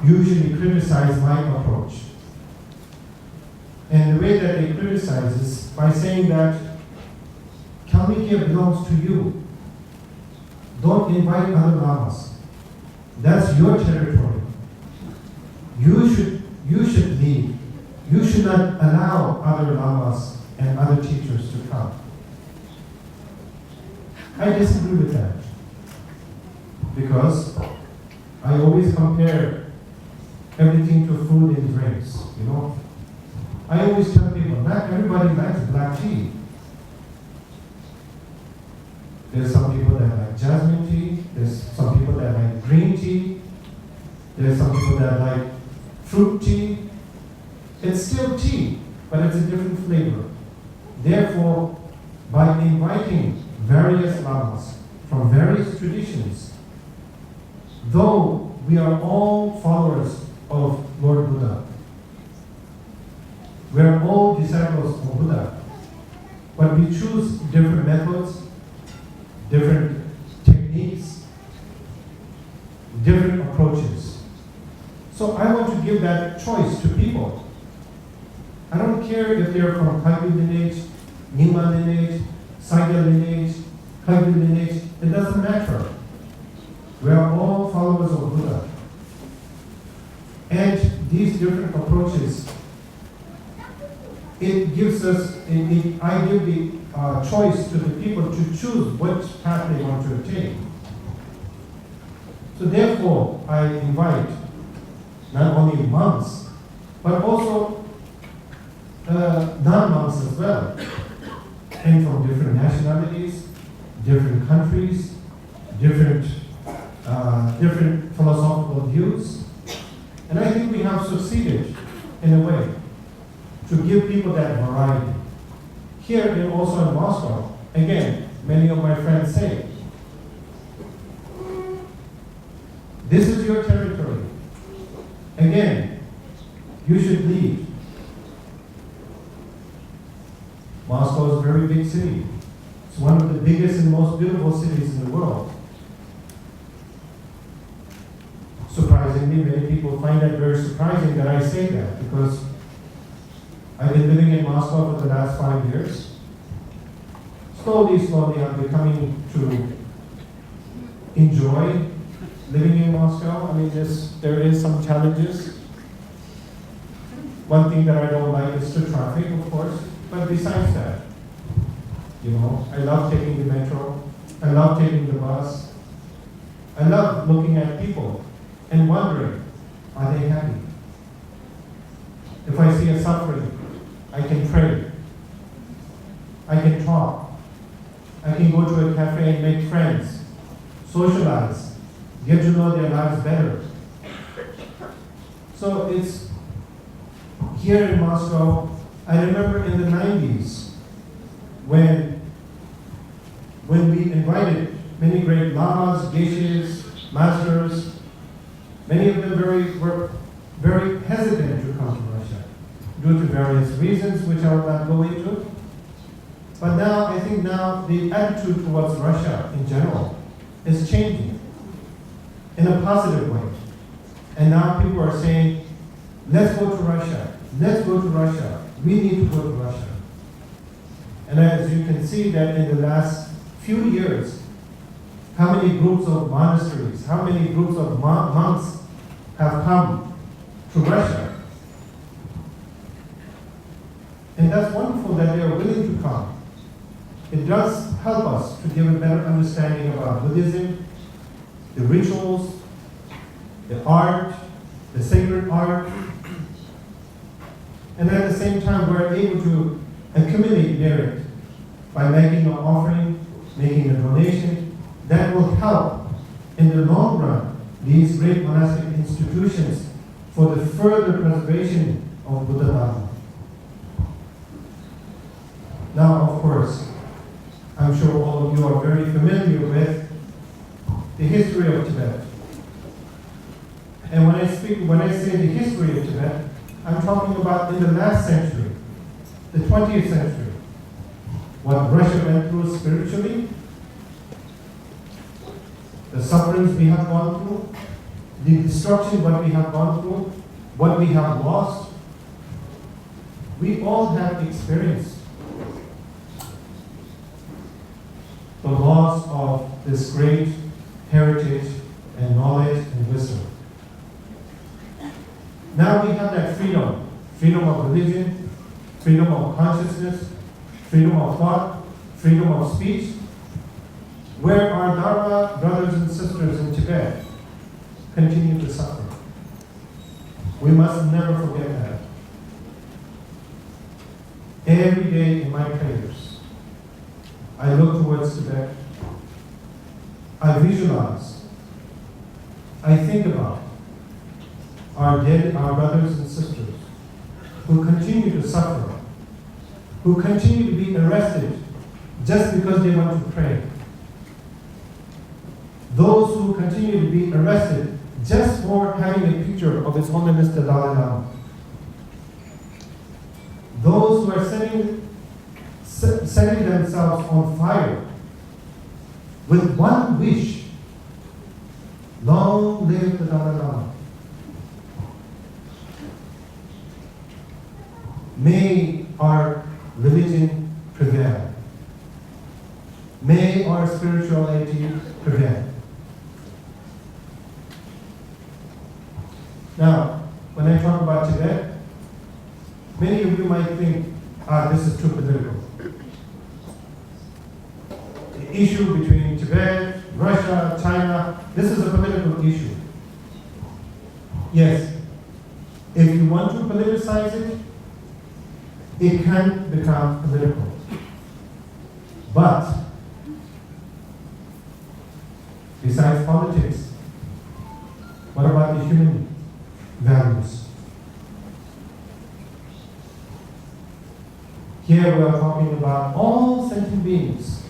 usually criticize my approach. And the way that they criticize is by saying that Kalmykia belongs to you. Don't invite other lamas. That's your territory. You should lead. You should not allow other lamas and other teachers to come. I disagree with that. Because I always compare everything to food and drinks, you know. I always tell people, not everybody likes black tea. There's some people that like jasmine tea, there's some people that like green tea, there's some people that like fruit tea. It's still tea, but it's a different flavor. Therefore, by inviting various lamas from various traditions, though we are all followers of Lord Buddha, we are all disciples of Buddha, but we choose different methods, different techniques, different approaches. So I want to give that choice to people. I don't care if they're from Kagyu lineage, Nima lineage, Sangha lineage, Kagyu lineage, it doesn't matter. We are all followers of Buddha. And these different approaches, it gives us, I give the choice to the people to choose what path they want to take. So therefore, I invite not only monks, but also non-monks as well, and from different nationalities, different countries, different philosophical views. And I think we have succeeded in a way to give people that variety. Here and also in Moscow, again, many of my friends say, this is your territory. Again, you should lead. Moscow is a very big city. It's one of the biggest and most beautiful cities in the world. Surprisingly, many people find that very surprising that I say that, because I've been living in Moscow for the last 5 years. Slowly, I'm becoming to enjoy living in Moscow. I mean, there is some challenges. One thing that I don't like is the traffic, of course. But besides that, you know, I love taking the metro. I love taking the bus. I love looking at people and wondering, are they happy? If I see a suffering, I can pray. I can talk. I can go to a cafe and make friends, socialize, get to know their lives better. So it's here in Moscow. I remember in the 90s when we invited many great lamas, geshes, masters. Many of them were very hesitant to come to Russia due to various reasons, which I will not go into. But now, I think now the attitude towards Russia in general is changing in a positive way. And now people are saying, let's go to Russia, let's go to Russia, we need to go to Russia. And as you can see that in the last few years, How many groups of monasteries, how many groups of monks have come to Russia? And that's wonderful that they are willing to come. It does help us to give a better understanding about Buddhism, the rituals, the art, the sacred art. And at the same time, we're able to accumulate merit by making an offering, making a donation. That will help in the long run these great monastic institutions for the further preservation of Buddha Dharma. Now, of course, I'm sure all of you are very familiar with the history of Tibet. And when I say the history of Tibet, I'm talking about in the last century, the 20th century, what Russia went through spiritually, the sufferings we have gone through, the destruction what we have gone through, what we have lost, we all have experienced the loss of this great heritage and knowledge and wisdom. Now we have that freedom, freedom of religion, freedom of consciousness, freedom of thought, freedom of speech, where our Dharma brothers and sisters in Tibet continue to suffer. We must never forget that. Every day in my prayers, I look towards Tibet, I visualize, I think about our dead, our brothers and sisters who continue to suffer, who continue to be arrested just because they want to pray. Those who continue to be arrested just for having a picture of His Holiness the Dalai Lama. Those who are setting themselves on fire with one wish: long live the Dalai Lama. May our religion prevail. May our spirituality prevail. Now, when I talk about Tibet, many of you might think, this is too political. The issue between Tibet, Russia, China, this is a political issue. Yes, if you want to politicize it, it can become political. But, besides politics, what about the human values? Here we are talking about all sentient beings.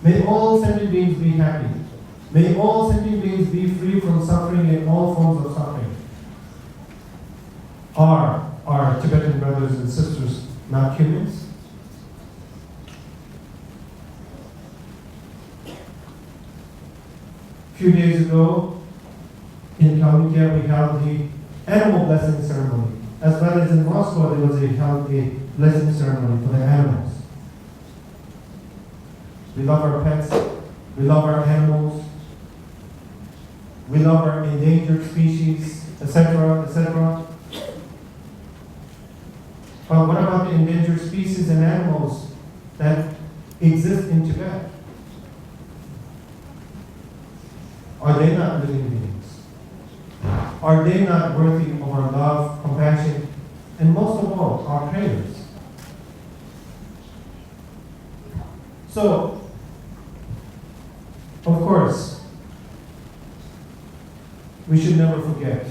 May all sentient beings be happy. May all sentient beings be free from suffering and all forms of suffering. Are our Tibetan brothers and sisters not humans? A few days ago, in Kalmykia, we held the animal blessing ceremony. As well as in Moscow, there was held a blessing ceremony for the animals. We love our pets, we love our animals, we love our endangered species, etc., etc. But what about the endangered species and animals that exist in Tibet? Are they not living beings? Are they not worthy of our love, compassion, and most of all, our prayers? So, of course, we should never forget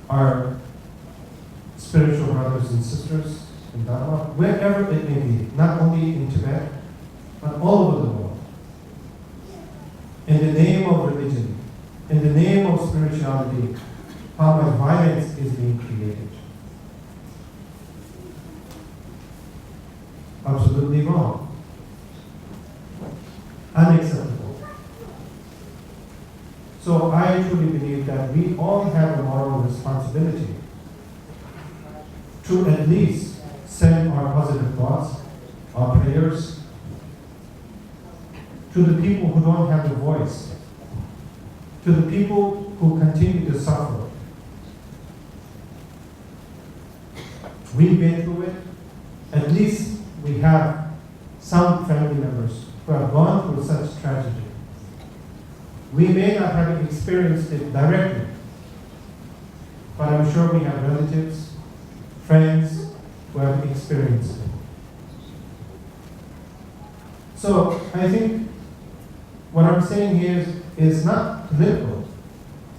our spiritual brothers and sisters in Dharma, wherever it may be, not only in Tibet, but all over the world. In the name of religion, in the name of spirituality, how much violence is being created. Absolutely wrong. Unacceptable. So I truly believe that we all have a moral responsibility to at least send our positive thoughts, our prayers, to the people who don't have a voice, to the people who continue to suffer. We've been through it. At least we have some family members who have gone through such tragedy. We may not have experienced it directly, but I'm sure we have relatives, friends who have experienced it. So I think what I'm saying here is not political,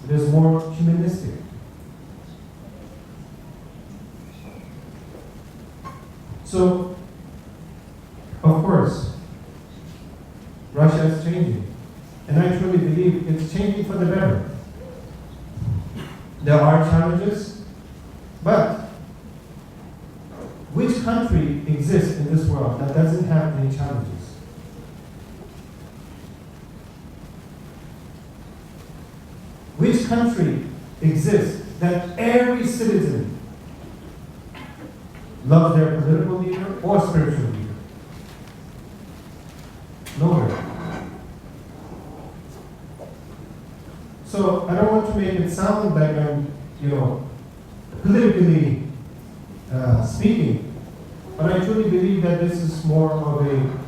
it is more humanistic. So, of course, Russia is changing. And I truly believe it's changing for the better. There are challenges, but which country exists in this world that doesn't have any challenges? Which country exists that every citizen loves their political leader or spiritual leader? Nowhere. So I don't want to make it sound like I'm, politically speaking, but I truly believe that this is more of a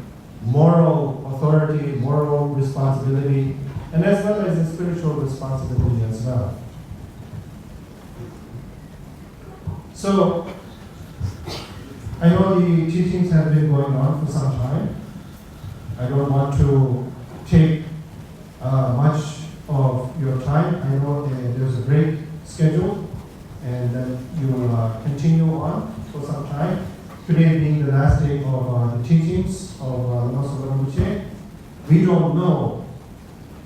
moral authority, moral responsibility, and as well as a spiritual responsibility as well. So I know the teachings have been going on for some time. I don't want to take much of your time. I know there's a break scheduled, and then you will continue on for some time. Today being the last day of the teachings of Master Rinpoche. We don't know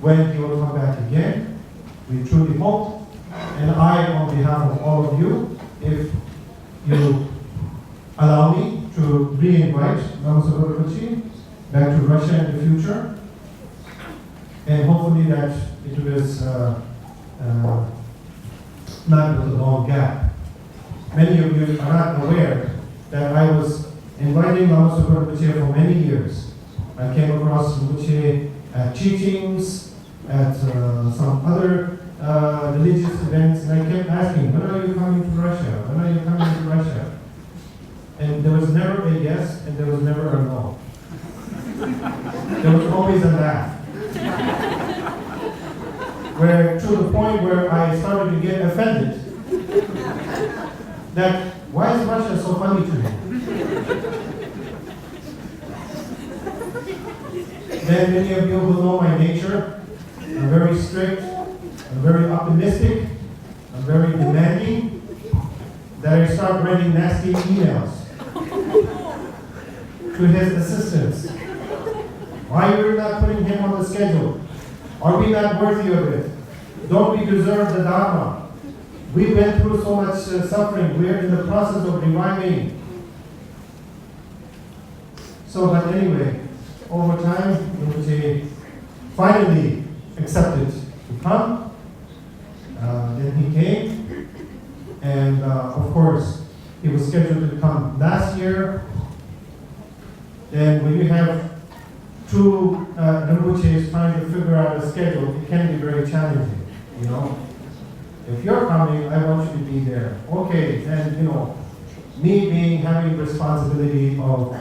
when he will come back again. We truly hope, and I, on behalf of all of you, if you allow me to re-invite Master Rinpoche back to Russia in the future, and hopefully that it was not with a long gap. Many of you are not aware that I was inviting Lama Sukhar Rinpoche for many years. I came across Rinpoche at teachings, at some other religious events, and I kept asking, when are you coming to Russia? When are you coming to Russia? And there was never a yes, and there was never a no. There was always a laugh. Where, to the point where I started to get offended, that why is Russia so funny to me? Then many of you will know my nature. I'm very strict, I'm very optimistic, I'm very demanding, that I start writing nasty emails to his assistants. Why are you not putting him on the schedule? Are we not worthy of it? Don't we deserve the Dharma? We went through so much suffering. We're in the process of reviving. So, but anyway, over time, Rinpoche finally accepted to come. Then he came. And of course, he was scheduled to come last year. Then when you have two Rinpoches trying to figure out a schedule, it can be very challenging, If you're coming, I want you to be there. Okay, then, me having responsibility of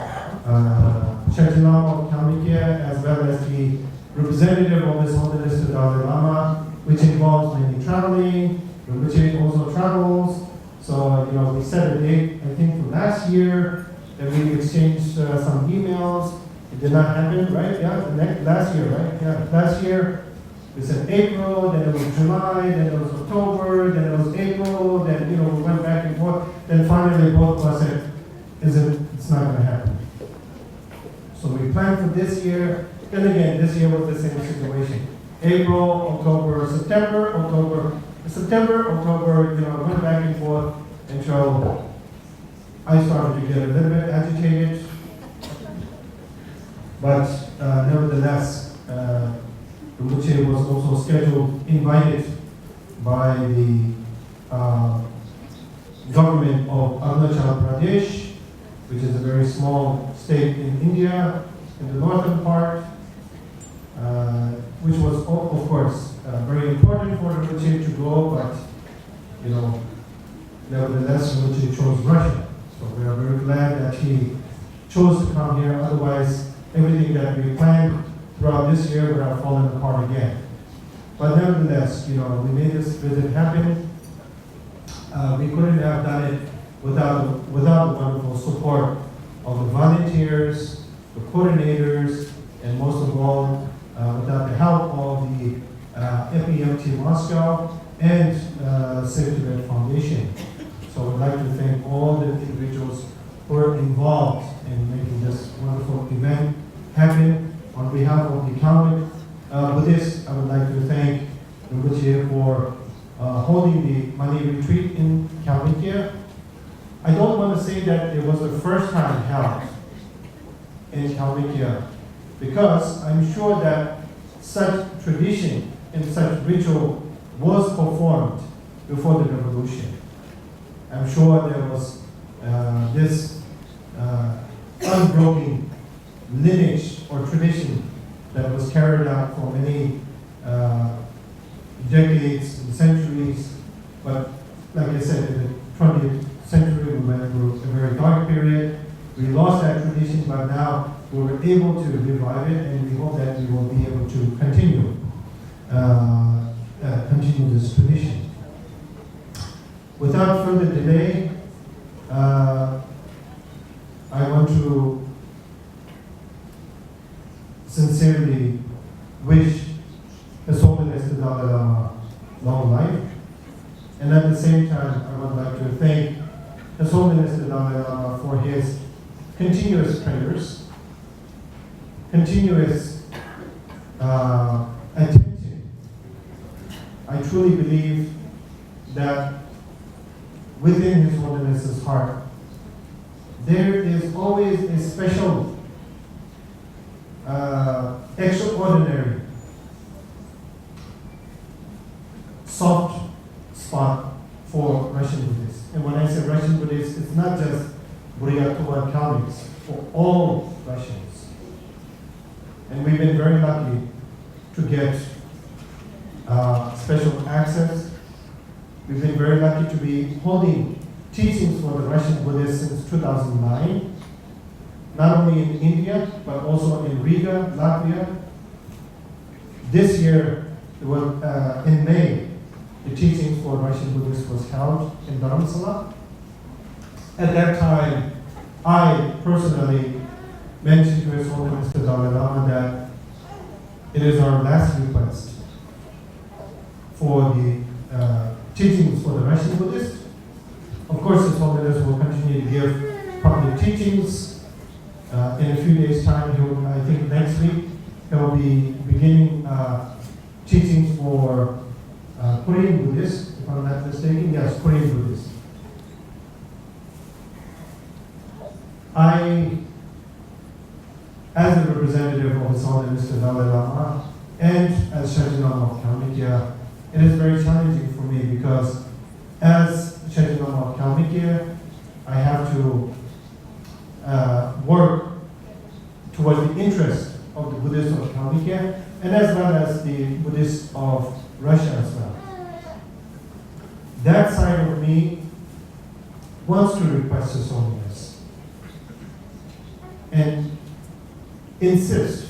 Shenchen Lama of Kalmykia, as well as the representative of His Holiness the Dalai Lama, which involves many traveling. Rinpoche also travels. So, we set a date, I think, for last year, then we exchanged some emails. It did not happen, right? Yeah, last year, right? Yeah, last year we said April, then it was July, then it was October, then it was April, then we went back and forth. Then finally both of us said, it's not going to happen. So we planned for this year. Then again, this year was the same situation. April, October, September, October, went back and forth until I started to get a little bit agitated. But nevertheless, Rinpoche was also invited by the government of Arunachal Pradesh, which is a very small state in India, in the northern part. which was of course very important for Rinpoche to go, but nevertheless Rinpoche chose Russia. So we are very glad that he chose to come here, otherwise everything that we planned throughout this year would have fallen apart again. But nevertheless, we made this visit happen. We couldn't have done it without the wonderful support of the volunteers, the coordinators, and most of all, without the help of the FPMT Moscow and Save Tibet Foundation. So I'd like to thank all the individuals who are involved in making this wonderful event happen. On behalf of the Kalmyk Buddhists, I would like to thank Rinpoche for holding the money retreat in Kalmykia. I don't want to say that it was the first time held in Kalmykia, because I'm sure that such tradition and such ritual was performed before the revolution. I'm sure there was this unbroken lineage or tradition that was carried out for many decades and centuries. But like I said, in the 20th century, we went through a very dark period. We lost that tradition, but now we were able to revive it, and we hope that we will be able to continue this tradition. Without further delay, I want to sincerely wish His Holiness the Dalai Lama long life, and at the same time, I would like to thank His Holiness the Dalai Lama for his continuous prayers, continuous attention. I truly believe that within His Holiness's heart, there is always a special, extraordinary, soft spot for Russian Buddhists. And when I say Russian Buddhists, it's not just Buryatuva Kalmyks, for all Russians. And we've been very lucky to get special access. We've been very lucky to be holding teachings for the Russian Buddhists since 2009, not only in India, but also in Riga, Latvia. This year, in May, the teachings for Russian Buddhists was held in Dharamsala. At that time, I personally mentioned to His Holiness the Dalai Lama that it is our last request for the teachings for the Russian Buddhists. Of course, His Holiness will continue to give public teachings. In a few days' time, I think next week, he will be beginning teachings for Korean Buddhists, if I'm not mistaken. Yes, Korean Buddhists. I, as a representative of His Holiness the Dalai Lama, and as Shenchen Lama of Kalmykia, it is very challenging for me because as Shenchen Lama of Kalmykia, I have to work towards the interest of the Buddhists of Kalmykia, and as well as the Buddhists of Russia as well. That side of me wants to request His Holiness and insist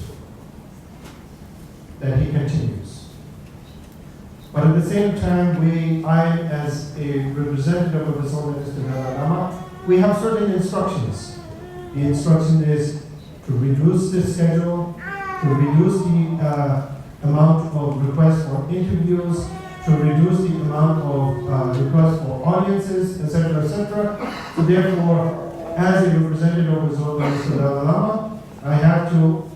that he continues. But at the same time, I, as a representative of His Holiness the Dalai Lama, we have certain instructions. The instruction is to reduce the schedule, to reduce the amount of requests for interviews, to reduce the amount of requests for audiences, etc., etc. So therefore, as a representative of His Holiness the Dalai Lama, I have to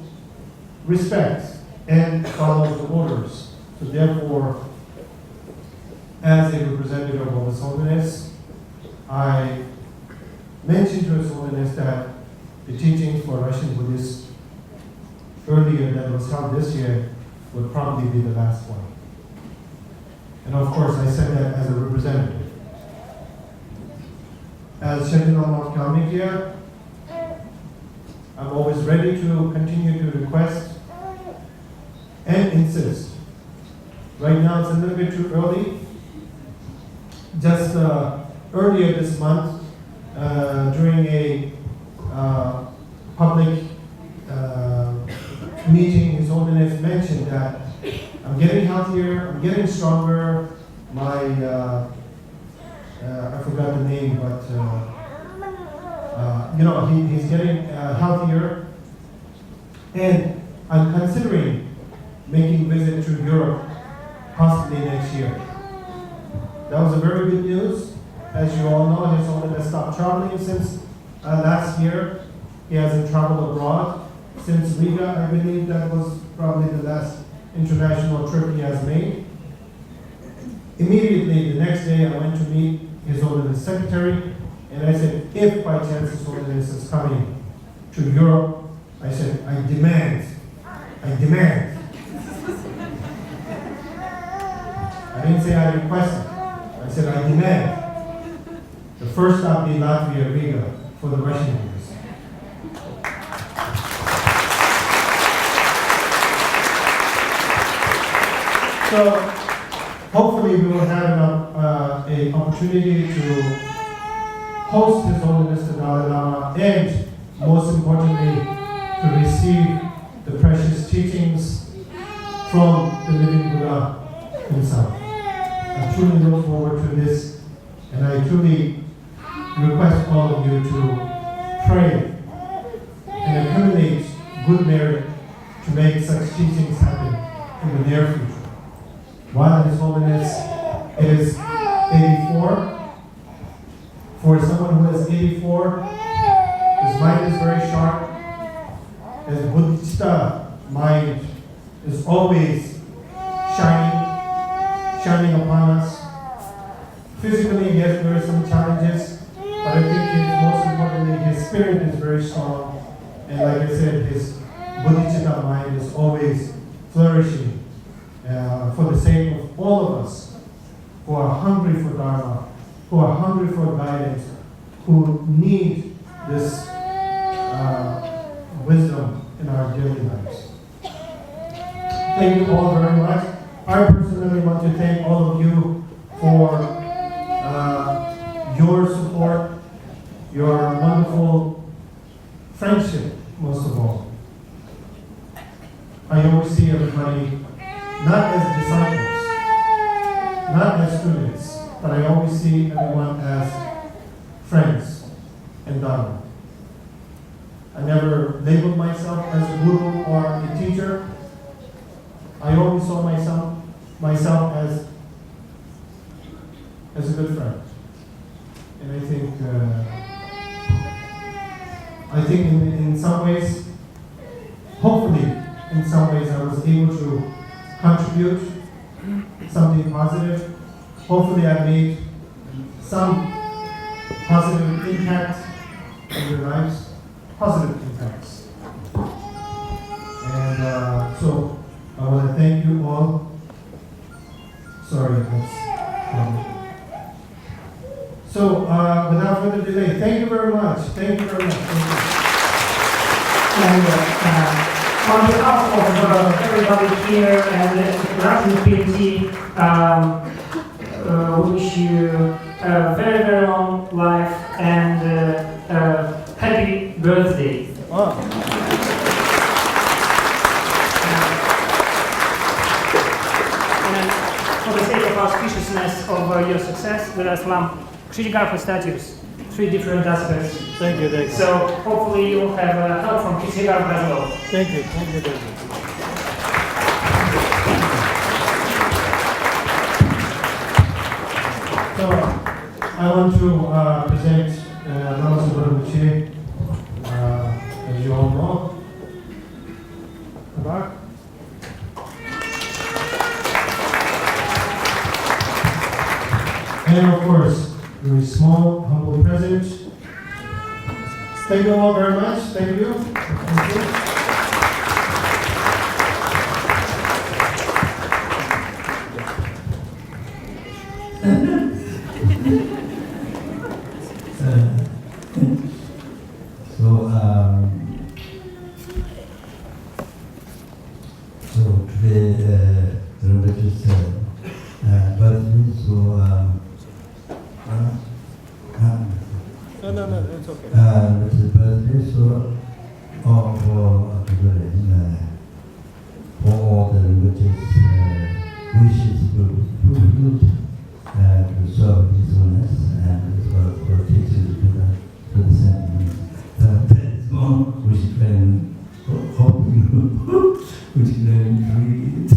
respect and follow the orders. So therefore, as a representative of His Holiness, I mentioned to His Holiness that the teachings for Russian Buddhists earlier that was held this year would probably be the last one. And of course, I said that as a representative. As Shenchen Lama of Kalmykia, I'm always ready to continue to request and insist. Right now it's a little bit too early. Just earlier this month, during a public meeting, His Holiness mentioned that I'm getting healthier, I'm getting stronger, my, I forgot the name, but he's getting healthier, and I'm considering making a visit to Europe possibly next year. That was a very good news. As you all know, His Holiness stopped traveling since last year. He hasn't traveled abroad since Riga. I believe that was probably the last international trip he has made. Immediately, the next day, I went to meet His Holiness Secretary, and I said, if by chance His Holiness is coming to Europe, I said, I demand. I didn't say I requested. I said, I demand. The first stop be Latvia, Riga, for the Russian Embassy. So, hopefully we will have an opportunity to host His Holiness the Dalai Lama, and most importantly, to receive the precious teachings from the living Buddha himself. I truly look forward to this, and I truly request all of you to pray and accumulate good merit to make such teachings happen in the near future. While His Holiness is 84, for someone who is 84, his mind is very sharp. His Buddhista mind is always shining upon us. Physically, yes, there are some challenges, but I think most importantly, his spirit is very strong. And like I said, his Buddhista mind is always flourishing for the sake of all of us who are hungry for Dharma, who are hungry for guidance, who need this wisdom in our daily lives. Thank you all very much. I personally want to thank all of you for your support, your wonderful friendship, most of all. I always see everybody not as disciples, not as students, but I always see everyone as friends and Dharma. I never labeled myself as a guru or a teacher. I always saw myself as a good friend. And I think in some ways, hopefully in some ways I was able to contribute something positive. Hopefully I made some positive impact in your lives, positive impacts. And so I want to thank you all. Sorry, that's so without further delay, thank you very much. Thank you very much. And on behalf of everybody here and FPMT, we wish you a very, very long life and happy birthday. Oh. And for the sake of auspiciousness of your success with Islam, Kshitigarbha statues, 3 different aspects. Thank you, thank you. So hopefully you will have help from Kshitigarbha as well. Thank you, thank you, thank you. So I want to present Lama Rinpoche, as you all know. Back. And of course, very small, humble present. Thank you all very much. Thank you. Thank you. So today No, it's okay. The birthday for all the religious wishes to serve peacefulness and for teachers to the sentiments. That is one which can which can create.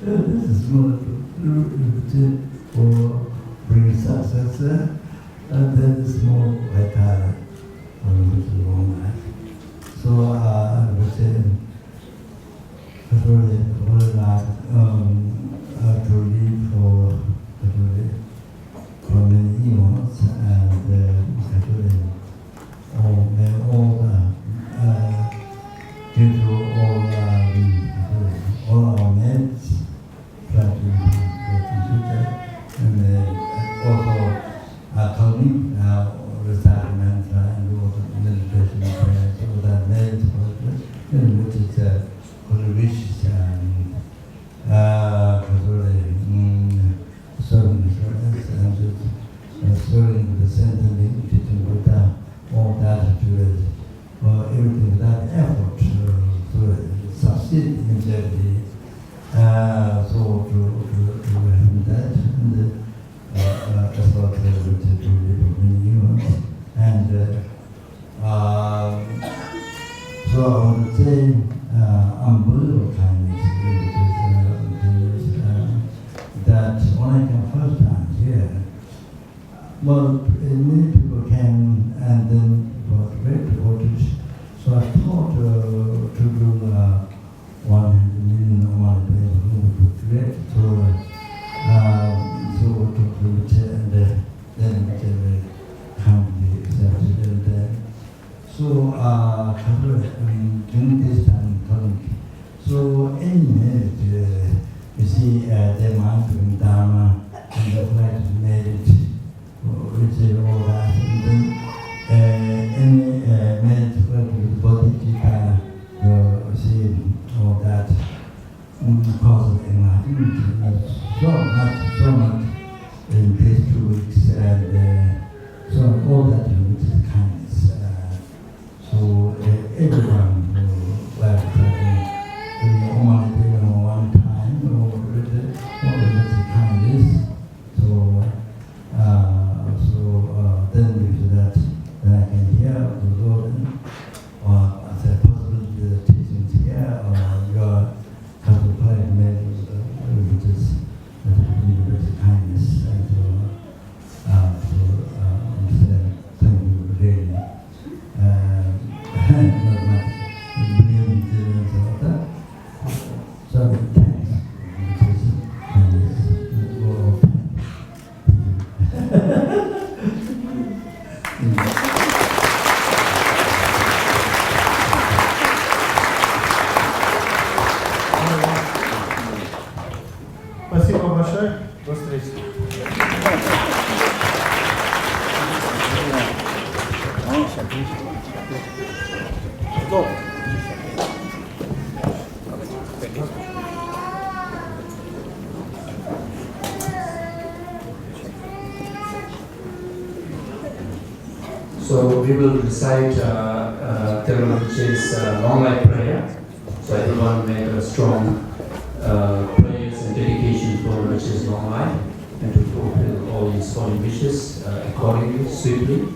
This is one for bring success, and that is more vital which is long life. So I would say really like to live for many eons and actually due to all our merits try to future and also atoning retirement and also meditation prayer so that merits which is wishes and serving and serving the sentiment, teaching Buddha, all that for everything that effort to succeed in that so to have that and as well as to live in humans and so I would say unbelievable kindness that when I came first time here, well, many people came and then were very devoted. So I thought to do 100 million or 1 billion would be great. So to do it and then it kindly accepted. And so during this time, so any minute, you see the mind doing Dharma and the flight is merit, which is all that. And then any minute where the body you see all that cause of enlightenment. So much in these 2 weeks, and so all that which is kindness. So everyone who like only one time or with kindness. So then because that when I can hear the Lord or as a possibility the teachings here or your contemplative measures which is with kindness and thank you really. Not much believing in that. So thanks. Which is kindness. All Спасибо большое. До встречи. So we will recite Terma, which is long life prayer. So everyone make a strong prayers and dedication for which is long life and to fulfill all his fallen wishes accordingly, swiftly.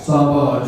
Samba